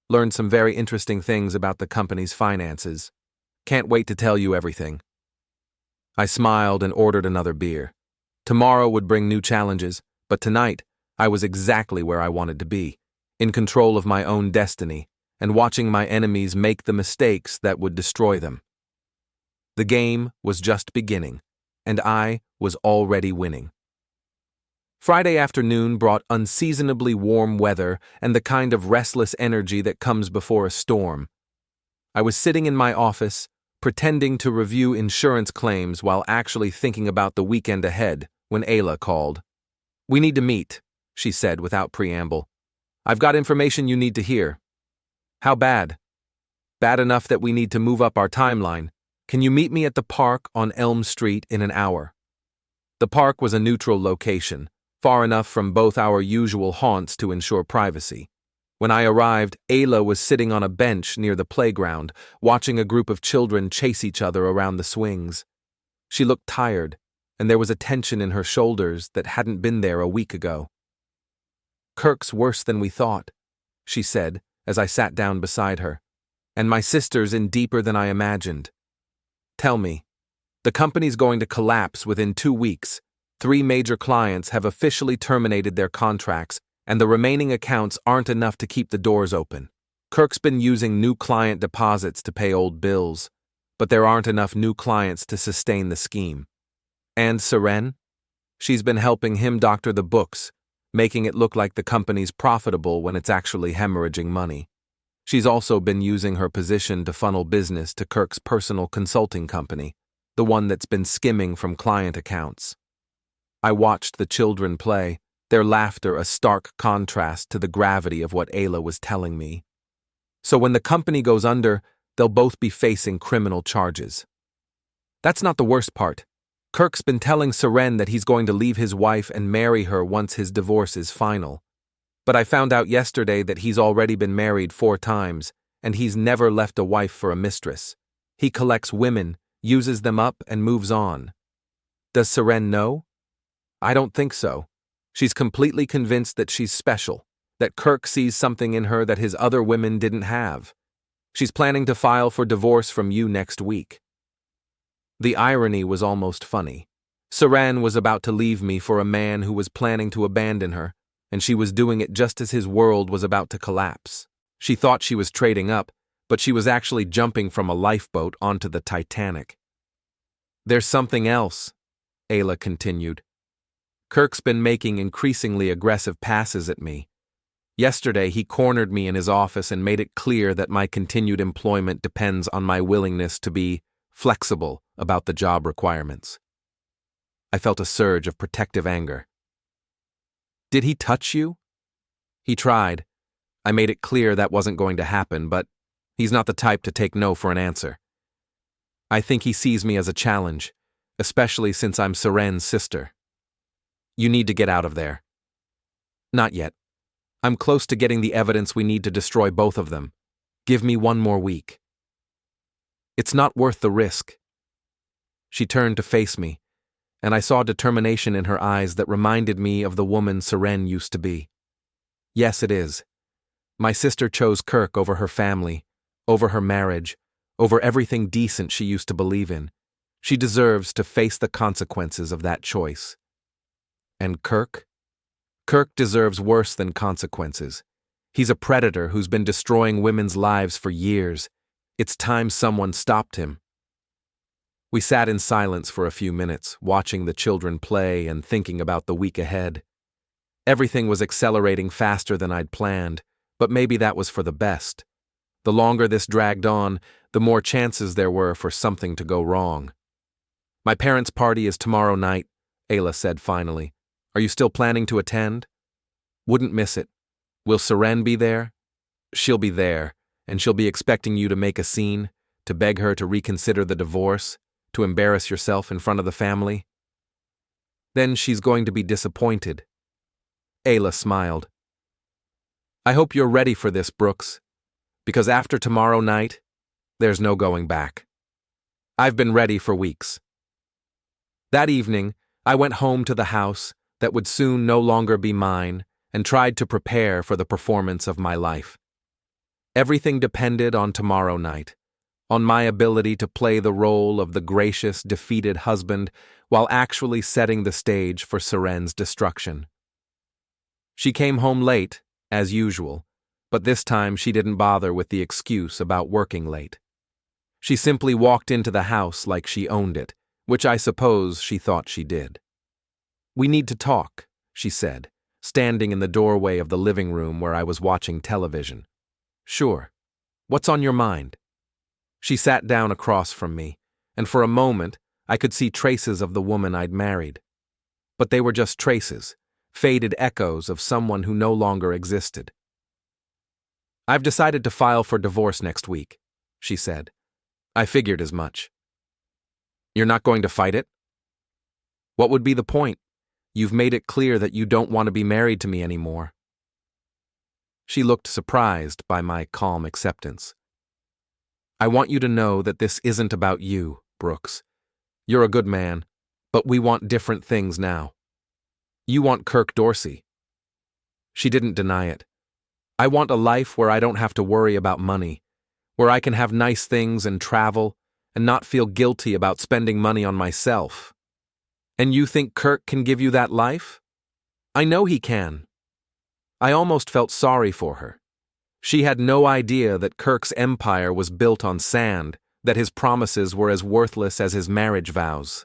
Learned some very interesting things about the company's finances. Can't wait to tell you everything. I smiled and ordered another beer. Tomorrow would bring new challenges, but tonight I was exactly where I wanted to be, in control of my own destiny, and watching my enemies make the mistakes that would destroy them. The game was just beginning, and I was already winning. Friday afternoon brought unseasonably warm weather and the kind of restless energy that comes before a storm. I was sitting in my office, pretending to review insurance claims while actually thinking about the weekend ahead, when Ayla called. "We need to meet," she said without preamble. "I've got information you need to hear." "How bad?" "Bad enough that we need to move up our timeline. Can you meet me at the park on Elm Street in an hour?" The park was a neutral location, far enough from both our usual haunts to ensure privacy. When I arrived, Ayla was sitting on a bench near the playground, watching a group of children chase each other around the swings. She looked tired, and there was a tension in her shoulders that hadn't been there a week ago. "Kirk's worse than we thought," she said as I sat down beside her, "and my sister's in deeper than I imagined. Tell me, the company's going to collapse within 2 weeks. 3 major clients have officially terminated their contracts, and the remaining accounts aren't enough to keep the doors open. Kirk's been using new client deposits to pay old bills, but there aren't enough new clients to sustain the scheme. And Seren? She's been helping him doctor the books, making it look like the company's profitable when it's actually hemorrhaging money. She's also been using her position to funnel business to Kirk's personal consulting company, the one that's been skimming from client accounts." I watched the children play, their laughter a stark contrast to the gravity of what Ayla was telling me. "So when the company goes under, they'll both be facing criminal charges." "That's not the worst part. Kirk's been telling Seren that he's going to leave his wife and marry her once his divorce is final. But I found out yesterday that he's already been married 4 times, and he's never left a wife for a mistress. He collects women, uses them up, and moves on." "Does Seren know?" "I don't think so. She's completely convinced that she's special, that Kirk sees something in her that his other women didn't have. She's planning to file for divorce from you next week." The irony was almost funny. Seren was about to leave me for a man who was planning to abandon her, and she was doing it just as his world was about to collapse. She thought she was trading up, but she was actually jumping from a lifeboat onto the Titanic. "There's something else," Ayla continued. "Kirk's been making increasingly aggressive passes at me. Yesterday, he cornered me in his office and made it clear that my continued employment depends on my willingness to be flexible about the job requirements." I felt a surge of protective anger. "Did he touch you?" "He tried. I made it clear that wasn't going to happen, but he's not the type to take no for an answer. I think he sees me as a challenge, especially since I'm Seren's sister." "You need to get out of there." "Not yet. I'm close to getting the evidence we need to destroy both of them. Give me 1 more week." "It's not worth the risk." She turned to face me, and I saw determination in her eyes that reminded me of the woman Seren used to be. "Yes, it is. My sister chose Kirk over her family, over her marriage, over everything decent she used to believe in. She deserves to face the consequences of that choice." "And Kirk? Kirk deserves worse than consequences. He's a predator who's been destroying women's lives for years. It's time someone stopped him." We sat in silence for a few minutes, watching the children play and thinking about the week ahead. Everything was accelerating faster than I'd planned, but maybe that was for the best. The longer this dragged on, the more chances there were for something to go wrong. "My parents' party is tomorrow night," Ayla said finally. "Are you still planning to attend?" "Wouldn't miss it. Will Seren be there?" "She'll be there, and she'll be expecting you to make a scene, to beg her to reconsider the divorce, to embarrass yourself in front of the family." "Then she's going to be disappointed." Ayla smiled. I hope you're ready for this, Brooks, because after tomorrow night, there's no going back. I've been ready for weeks. That evening, I went home to the house that would soon no longer be mine and tried to prepare for the performance of my life. Everything depended on tomorrow night, on my ability to play the role of the gracious, defeated husband while actually setting the stage for Seren's destruction. She came home late, as usual, but this time she didn't bother with the excuse about working late. She simply walked into the house like she owned it, which I suppose she thought she did. We need to talk, she said, standing in the doorway of the living room where I was watching television. Sure. What's on your mind? She sat down across from me, and for a moment I could see traces of the woman I'd married. But they were just traces, faded echoes of someone who no longer existed. I've decided to file for divorce next week, she said. I figured as much. You're not going to fight it? What would be the point? You've made it clear that you don't want to be married to me anymore. She looked surprised by my calm acceptance. I want you to know that this isn't about you, Brooks. You're a good man, but we want different things now. You want Kirk Dorsey. She didn't deny it. I want a life where I don't have to worry about money, where I can have nice things and travel, and not feel guilty about spending money on myself. And you think Kirk can give you that life? I know he can. I almost felt sorry for her. She had no idea that Kirk's empire was built on sand, that his promises were as worthless as his marriage vows.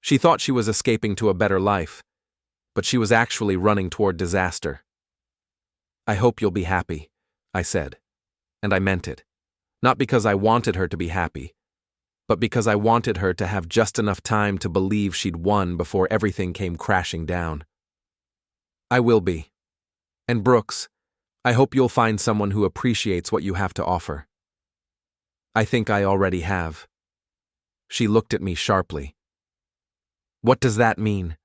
She thought she was escaping to a better life, but she was actually running toward disaster. I hope you'll be happy, I said, and I meant it. Not because I wanted her to be happy, but because I wanted her to have just enough time to believe she'd won before everything came crashing down. I will be. And Brooks, I hope you'll find someone who appreciates what you have to offer. I think I already have. She looked at me sharply. What does that mean?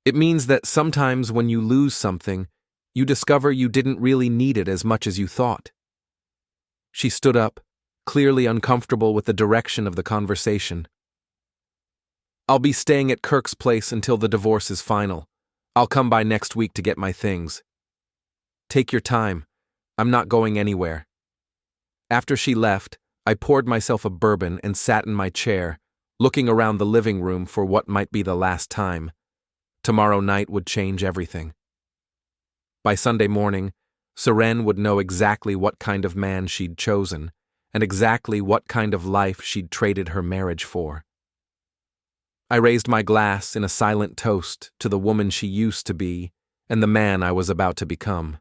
It means that sometimes when you lose something, you discover you didn't really need it as much as you thought. She stood up, clearly uncomfortable with the direction of the conversation. I'll be staying at Kirk's place until the divorce is final. I'll come by next week to get my things. Take your time. I'm not going anywhere. After she left, I poured myself a bourbon and sat in my chair, looking around the living room for what might be the last time. Tomorrow night would change everything. By Sunday morning, Seren would know exactly what kind of man she'd chosen, and exactly what kind of life she'd traded her marriage for. I raised my glass in a silent toast to the woman she used to be and the man I was about to become.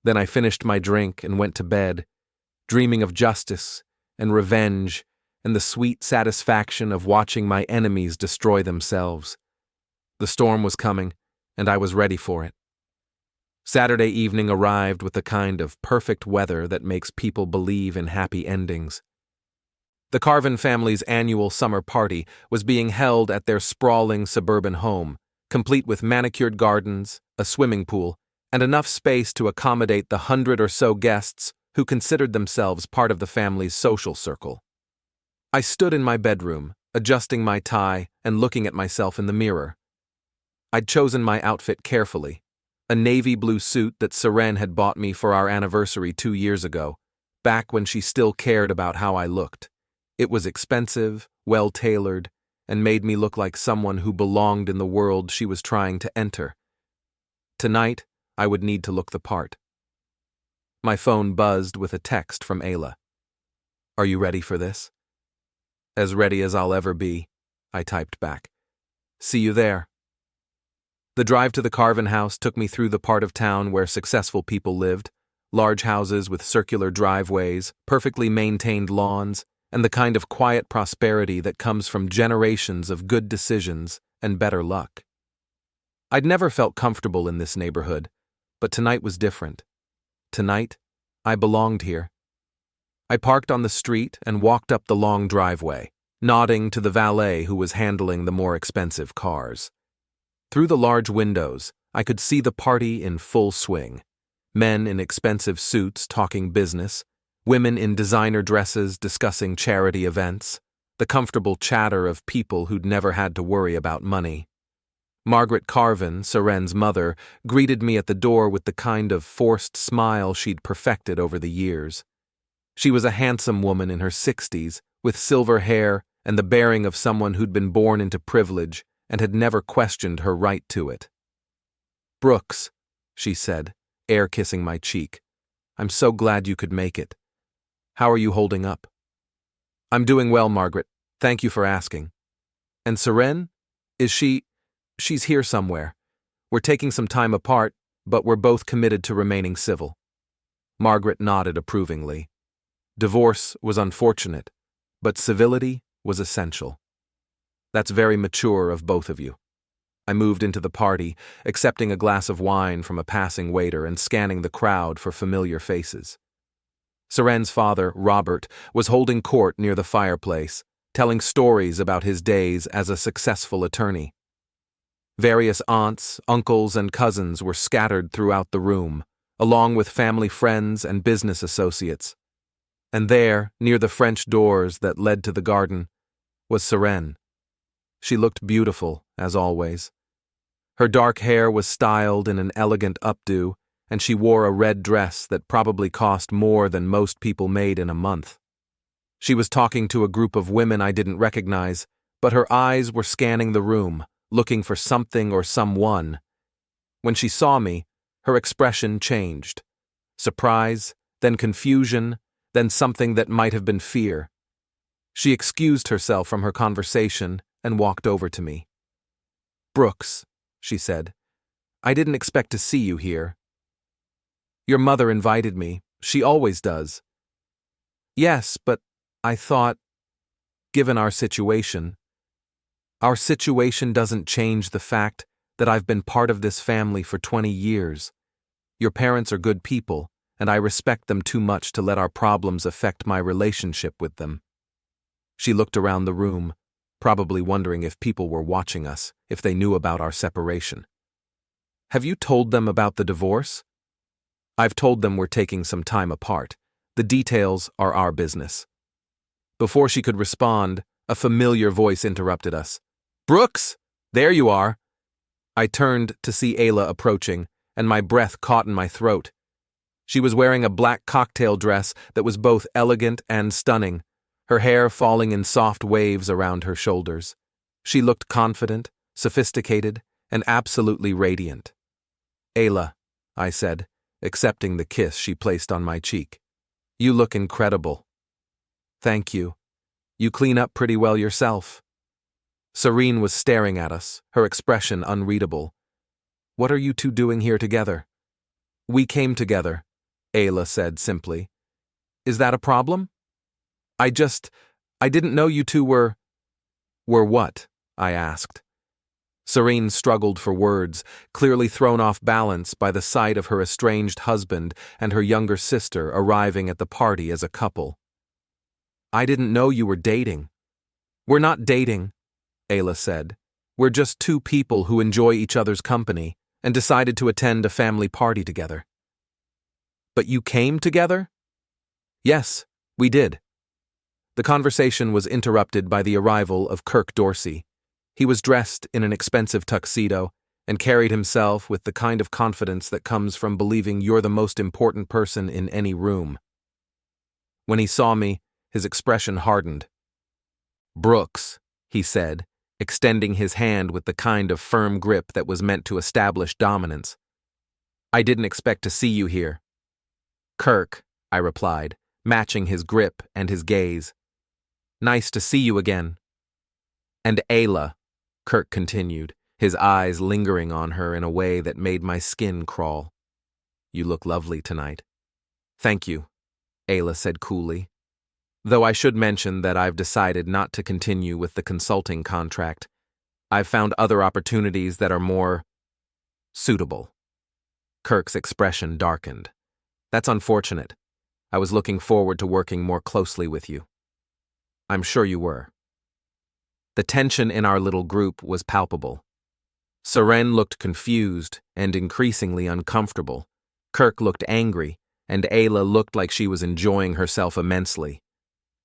Then I finished my drink and went to bed, dreaming of justice and revenge and the sweet satisfaction of watching my enemies destroy themselves. The storm was coming, and I was ready for it. Saturday evening arrived with the kind of perfect weather that makes people believe in happy endings. The Carven family's annual summer party was being held at their sprawling suburban home, complete with manicured gardens, a swimming pool, and enough space to accommodate the 100 or so guests who considered themselves part of the family's social circle. I stood in my bedroom, adjusting my tie and looking at myself in the mirror. I'd chosen my outfit carefully, a navy blue suit that Seren had bought me for our anniversary 2 years ago, back when she still cared about how I looked. It was expensive, well-tailored, and made me look like someone who belonged in the world she was trying to enter. Tonight, I would need to look the part. My phone buzzed with a text from Ayla. Are you ready for this? As ready as I'll ever be, I typed back. See you there. The drive to the Carven house took me through the part of town where successful people lived, large houses with circular driveways, perfectly maintained lawns, and the kind of quiet prosperity that comes from generations of good decisions and better luck. I'd never felt comfortable in this neighborhood, but tonight was different. Tonight, I belonged here. I parked on the street and walked up the long driveway, nodding to the valet who was handling the more expensive cars. Through the large windows, I could see the party in full swing. Men in expensive suits talking business, women in designer dresses discussing charity events, the comfortable chatter of people who'd never had to worry about money. Margaret Carven, Seren's mother, greeted me at the door with the kind of forced smile she'd perfected over the years. She was a handsome woman in her 60s, with silver hair and the bearing of someone who'd been born into privilege and had never questioned her right to it. "Brooks," she said, air-kissing my cheek, "I'm so glad you could make it. How are you holding up?" "I'm doing well, Margaret. Thank you for asking." "And Seren? Is she—" "She's here somewhere. We're taking some time apart, but we're both committed to remaining civil." Margaret nodded approvingly. Divorce was unfortunate, but civility was essential. "That's very mature of both of you." I moved into the party, accepting a glass of wine from a passing waiter and scanning the crowd for familiar faces. Seren's father, Robert, was holding court near the fireplace, telling stories about his days as a successful attorney. Various aunts, uncles, and cousins were scattered throughout the room, along with family friends and business associates. And there, near the French doors that led to the garden, was Seren. She looked beautiful, as always. Her dark hair was styled in an elegant updo, and she wore a red dress that probably cost more than most people made in a month. She was talking to a group of women I didn't recognize, but her eyes were scanning the room, looking for something or someone. When she saw me, her expression changed. Surprise, then confusion, then something that might have been fear. She excused herself from her conversation and walked over to me. "Brooks," she said, "I didn't expect to see you here." "Your mother invited me. She always does." "Yes, but I thought, given our situation doesn't change the fact that I've been part of this family for 20 years. Your parents are good people, and I respect them too much to let our problems affect my relationship with them." She looked around the room, probably wondering if people were watching us, if they knew about our separation. "Have you told them about the divorce?" "I've told them we're taking some time apart. The details are our business." Before she could respond, a familiar voice interrupted us. "Brooks, there you are." I turned to see Ayla approaching, and my breath caught in my throat. She was wearing a black cocktail dress that was both elegant and stunning, her hair falling in soft waves around her shoulders. She looked confident, sophisticated, and absolutely radiant. "Ayla," I said, accepting the kiss she placed on my cheek. "You look incredible." "Thank you. You clean up pretty well yourself." Seren was staring at us, her expression unreadable. "What are you two doing here together?" "We came together," Ayla said simply. "Is that a problem?" I didn't know you two were..." "Were what?" I asked. Seren struggled for words, clearly thrown off balance by the sight of her estranged husband and her younger sister arriving at the party as a couple. "I didn't know you were dating." "We're not dating," Ayla said. "We're just two people who enjoy each other's company and decided to attend a family party together." "But you came together?" "Yes, we did." The conversation was interrupted by the arrival of Kirk Dorsey. He was dressed in an expensive tuxedo and carried himself with the kind of confidence that comes from believing you're the most important person in any room. When he saw me, his expression hardened. "Brooks," he said, extending his hand with the kind of firm grip that was meant to establish dominance. "I didn't expect to see you here." "Kirk," I replied, matching his grip and his gaze. "Nice to see you again." "And Ayla," Kirk continued, his eyes lingering on her in a way that made my skin crawl. "You look lovely tonight." "Thank you," Ayla said coolly. "Though I should mention that I've decided not to continue with the consulting contract. I've found other opportunities that are more suitable." Kirk's expression darkened. "That's unfortunate. I was looking forward to working more closely with you." "I'm sure you were." The tension in our little group was palpable. Seren looked confused and increasingly uncomfortable. Kirk looked angry, and Ayla looked like she was enjoying herself immensely.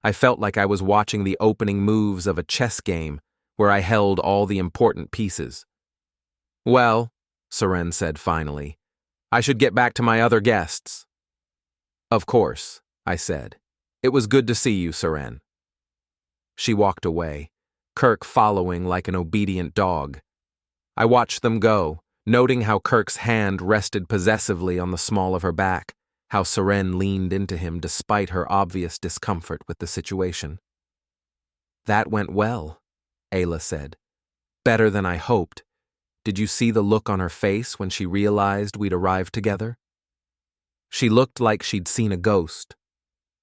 I felt like I was watching the opening moves of a chess game where I held all the important pieces. "Well," Seren said finally, "I should get back to my other guests." "Of course," I said. "It was good to see you, Seren." She walked away, Kirk following like an obedient dog. I watched them go, noting how Kirk's hand rested possessively on the small of her back, how Seren leaned into him despite her obvious discomfort with the situation. "That went well," Ayla said. "Better than I hoped. Did you see the look on her face when she realized we'd arrived together?" She looked like she'd seen a ghost,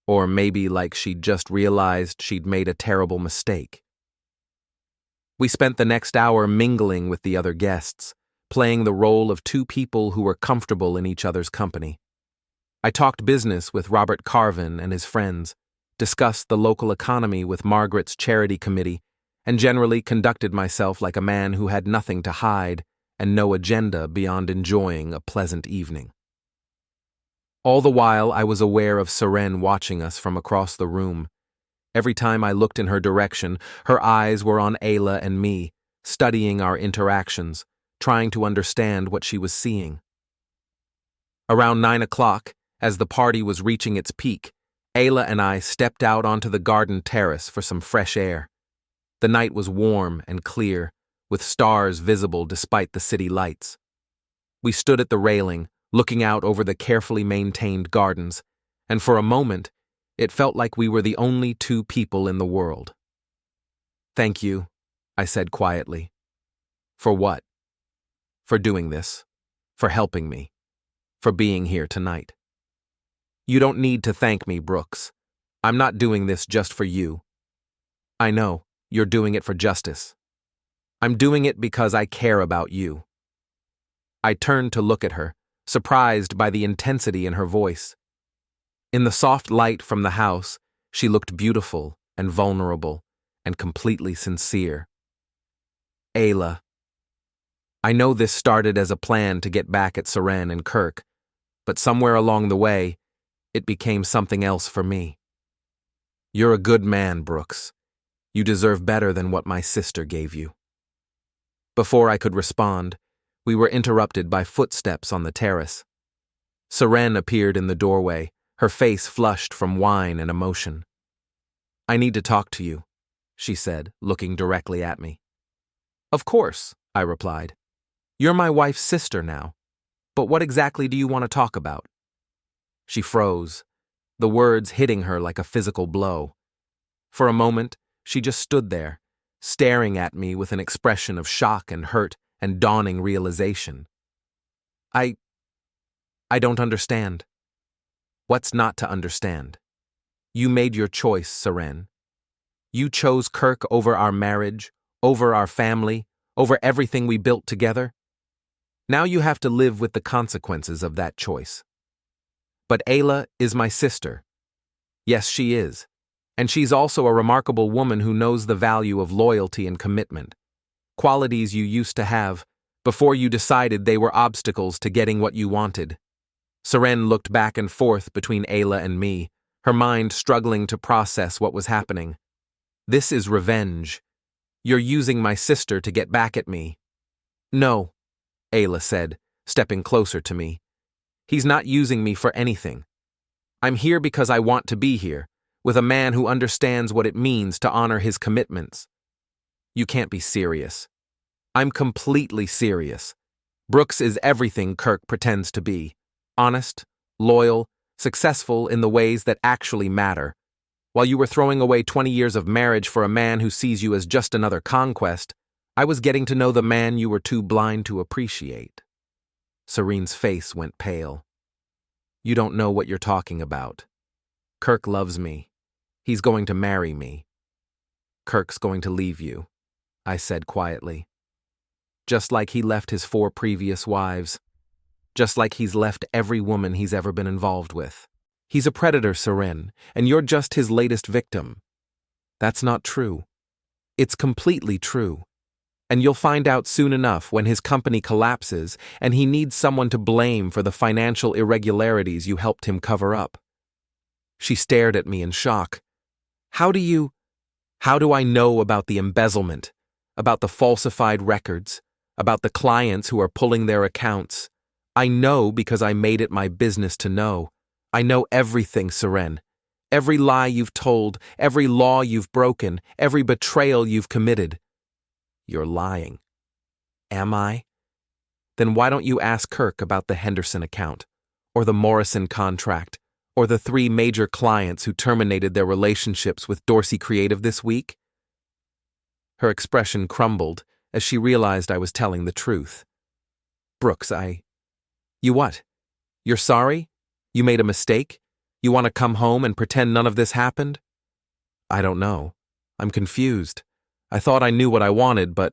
or maybe like she'd just realized she'd made a terrible mistake. We spent the next hour mingling with the other guests, playing the role of two people who were comfortable in each other's company. I talked business with Robert Carven and his friends, discussed the local economy with Margaret's charity committee, and generally conducted myself like a man who had nothing to hide and no agenda beyond enjoying a pleasant evening. All the while, I was aware of Seren watching us from across the room. Every time I looked in her direction, her eyes were on Ayla and me, studying our interactions, trying to understand what she was seeing. Around 9 o'clock, as the party was reaching its peak, Ayla and I stepped out onto the garden terrace for some fresh air. The night was warm and clear, with stars visible despite the city lights. We stood at the railing, looking out over the carefully maintained gardens, and for a moment, it felt like we were the only two people in the world. "Thank you," I said quietly. "For what?" "For doing this. For helping me. For being here tonight." "You don't need to thank me, Brooks. I'm not doing this just for you. I know, you're doing it for justice. I'm doing it because I care about you." I turned to look at her, surprised by the intensity in her voice. In the soft light from the house, she looked beautiful and vulnerable and completely sincere. "Ayla, I know this started as a plan to get back at Seren and Kirk, but somewhere along the way, it became something else for me. You're a good man, Brooks. You deserve better than what my sister gave you." Before I could respond, we were interrupted by footsteps on the terrace. Seren appeared in the doorway, her face flushed from wine and emotion. "I need to talk to you," she said, looking directly at me. "Of course," I replied. "You're my wife's sister now. But what exactly do you want to talk about?" She froze, the words hitting her like a physical blow. For a moment, she just stood there, staring at me with an expression of shock and hurt and dawning realization. I don't understand." "What's not to understand? You made your choice, Seren. You chose Kirk over our marriage, over our family, over everything we built together. Now you have to live with the consequences of that choice. But Ayla is my sister. Yes, she is. And she's also a remarkable woman who knows the value of loyalty and commitment, qualities you used to have before you decided they were obstacles to getting what you wanted." Seren looked back and forth between Ayla and me, her mind struggling to process what was happening. "This is revenge. You're using my sister to get back at me." "No," Ayla said, stepping closer to me. "He's not using me for anything. I'm here because I want to be here, with a man who understands what it means to honor his commitments." "You can't be serious." "I'm completely serious. Brooks is everything Kirk pretends to be. Honest, loyal, successful in the ways that actually matter. While you were throwing away 20 years of marriage for a man who sees you as just another conquest, I was getting to know the man you were too blind to appreciate." Serene's face went pale. "You don't know what you're talking about. Kirk loves me. He's going to marry me." "Kirk's going to leave you," I said quietly. "Just like he left his 4 previous wives. Just like he's left every woman he's ever been involved with. He's a predator, Seren, and you're just his latest victim." "That's not true." "It's completely true. And you'll find out soon enough when his company collapses and he needs someone to blame for the financial irregularities you helped him cover up. She stared at me in shock. How do I know about the embezzlement, about the falsified records, about the clients who are pulling their accounts? I know because I made it my business to know. I know everything, Seren. Every lie you've told, every law you've broken, every betrayal you've committed. You're lying. Am I? Then why don't you ask Kirk about the Henderson account, or the Morrison contract, or the 3 major clients who terminated their relationships with Dorsey Creative this week? Her expression crumbled as she realized I was telling the truth. Brooks, You what? You're sorry? You made a mistake? You want to come home and pretend none of this happened? I don't know. I'm confused. I thought I knew what I wanted, but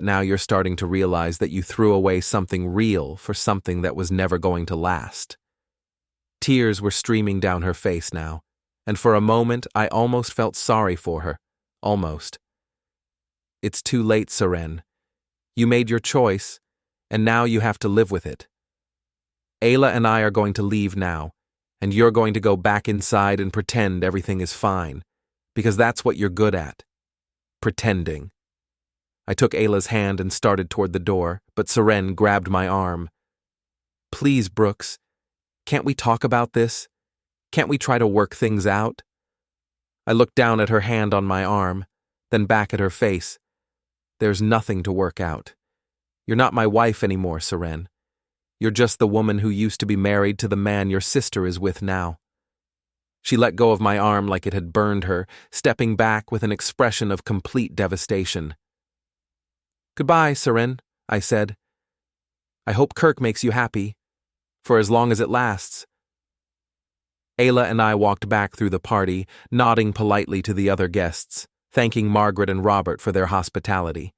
now you're starting to realize that you threw away something real for something that was never going to last. Tears were streaming down her face now, and for a moment I almost felt sorry for her. Almost. It's too late, Seren. You made your choice, and now you have to live with it. Ayla and I are going to leave now, and you're going to go back inside and pretend everything is fine, because that's what you're good at. Pretending. I took Ayla's hand and started toward the door, but Seren grabbed my arm. Please, Brooks, can't we talk about this? Can't we try to work things out? I looked down at her hand on my arm, then back at her face. There's nothing to work out. You're not my wife anymore, Seren. You're just the woman who used to be married to the man your sister is with now. She let go of my arm like it had burned her, stepping back with an expression of complete devastation. Goodbye, Seren, I said. I hope Kirk makes you happy, for as long as it lasts. Ayla and I walked back through the party, nodding politely to the other guests, thanking Margaret and Robert for their hospitality.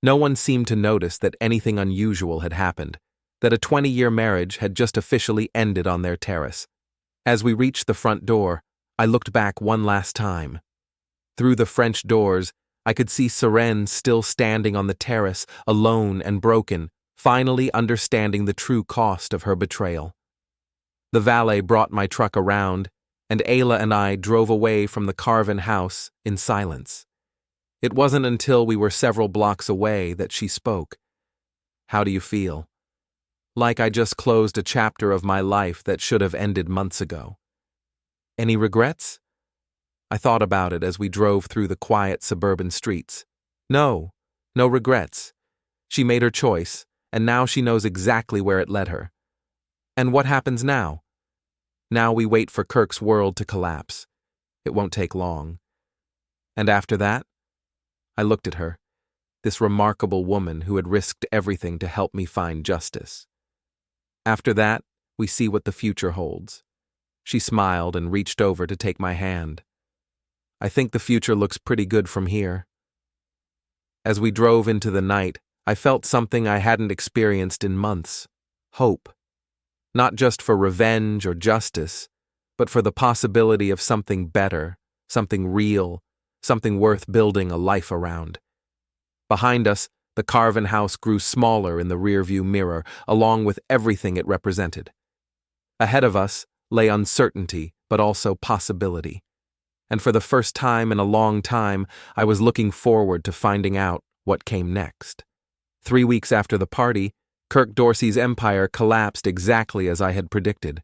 No one seemed to notice that anything unusual had happened, that a 20-year marriage had just officially ended on their terrace. As we reached the front door, I looked back one last time. Through the French doors, I could see Seren still standing on the terrace, alone and broken, finally understanding the true cost of her betrayal. The valet brought my truck around, and Ayla and I drove away from the Carven house in silence. It wasn't until we were several blocks away that she spoke. How do you feel? Like I just closed a chapter of my life that should have ended months ago. Any regrets? I thought about it as we drove through the quiet suburban streets. No regrets. She made her choice, and now she knows exactly where it led her. And what happens now? Now we wait for Kirk's world to collapse. It won't take long. And after that? I looked at her, this remarkable woman who had risked everything to help me find justice. After that, we see what the future holds. She smiled and reached over to take my hand. I think the future looks pretty good from here. As we drove into the night, I felt something I hadn't experienced in months. Hope. Not just for revenge or justice, but for the possibility of something better, something real, something worth building a life around. Behind us, the Carven house grew smaller in the rearview mirror, along with everything it represented. Ahead of us lay uncertainty, but also possibility. And for the first time in a long time, I was looking forward to finding out what came next. 3 weeks after the party, Kirk Dorsey's empire collapsed exactly as I had predicted.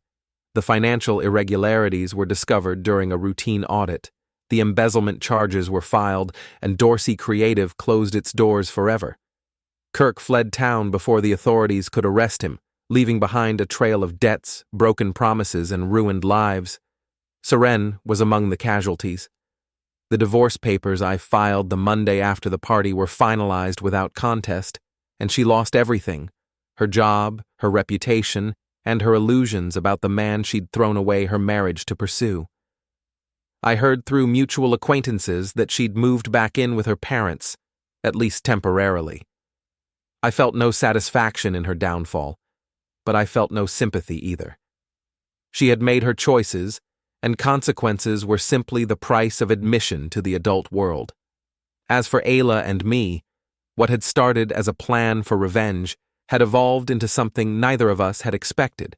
The financial irregularities were discovered during a routine audit. The embezzlement charges were filed, and Dorsey Creative closed its doors forever. Kirk fled town before the authorities could arrest him, leaving behind a trail of debts, broken promises, and ruined lives. Seren was among the casualties. The divorce papers I filed the Monday after the party were finalized without contest, and she lost everything: her job, her reputation, and her illusions about the man she'd thrown away her marriage to pursue. I heard through mutual acquaintances that she'd moved back in with her parents, at least temporarily. I felt no satisfaction in her downfall, but I felt no sympathy either. She had made her choices, and consequences were simply the price of admission to the adult world. As for Ayla and me, What had started as a plan for revenge had evolved into something neither of us had expected.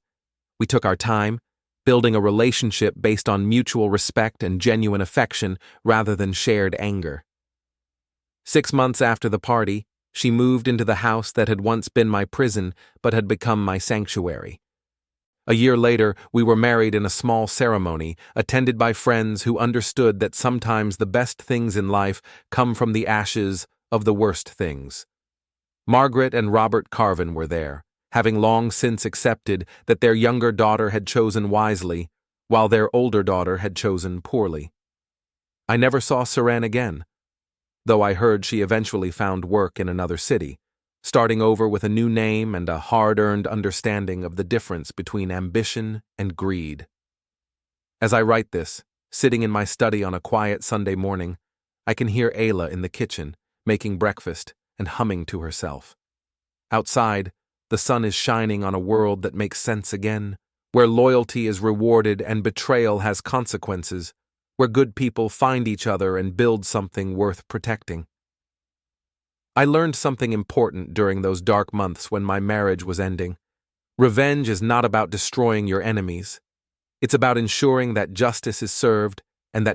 We took our time, building a relationship based on mutual respect and genuine affection rather than shared anger. 6 months after the party, she moved into the house that had once been my prison but had become my sanctuary. A year later, we were married in a small ceremony, attended by friends who understood that sometimes the best things in life come from the ashes of the worst things. Margaret and Robert Carven were there, having long since accepted that their younger daughter had chosen wisely, while their older daughter had chosen poorly. I never saw Seren again, though I heard she eventually found work in another city, starting over with a new name and a hard-earned understanding of the difference between ambition and greed. As I write this, sitting in my study on a quiet Sunday morning, I can hear Ayla in the kitchen, making breakfast and humming to herself. Outside, the sun is shining on a world that makes sense again, where loyalty is rewarded and betrayal has consequences, where good people find each other and build something worth protecting. I learned something important during those dark months when my marriage was ending. Revenge is not about destroying your enemies. It's about ensuring that justice is served and that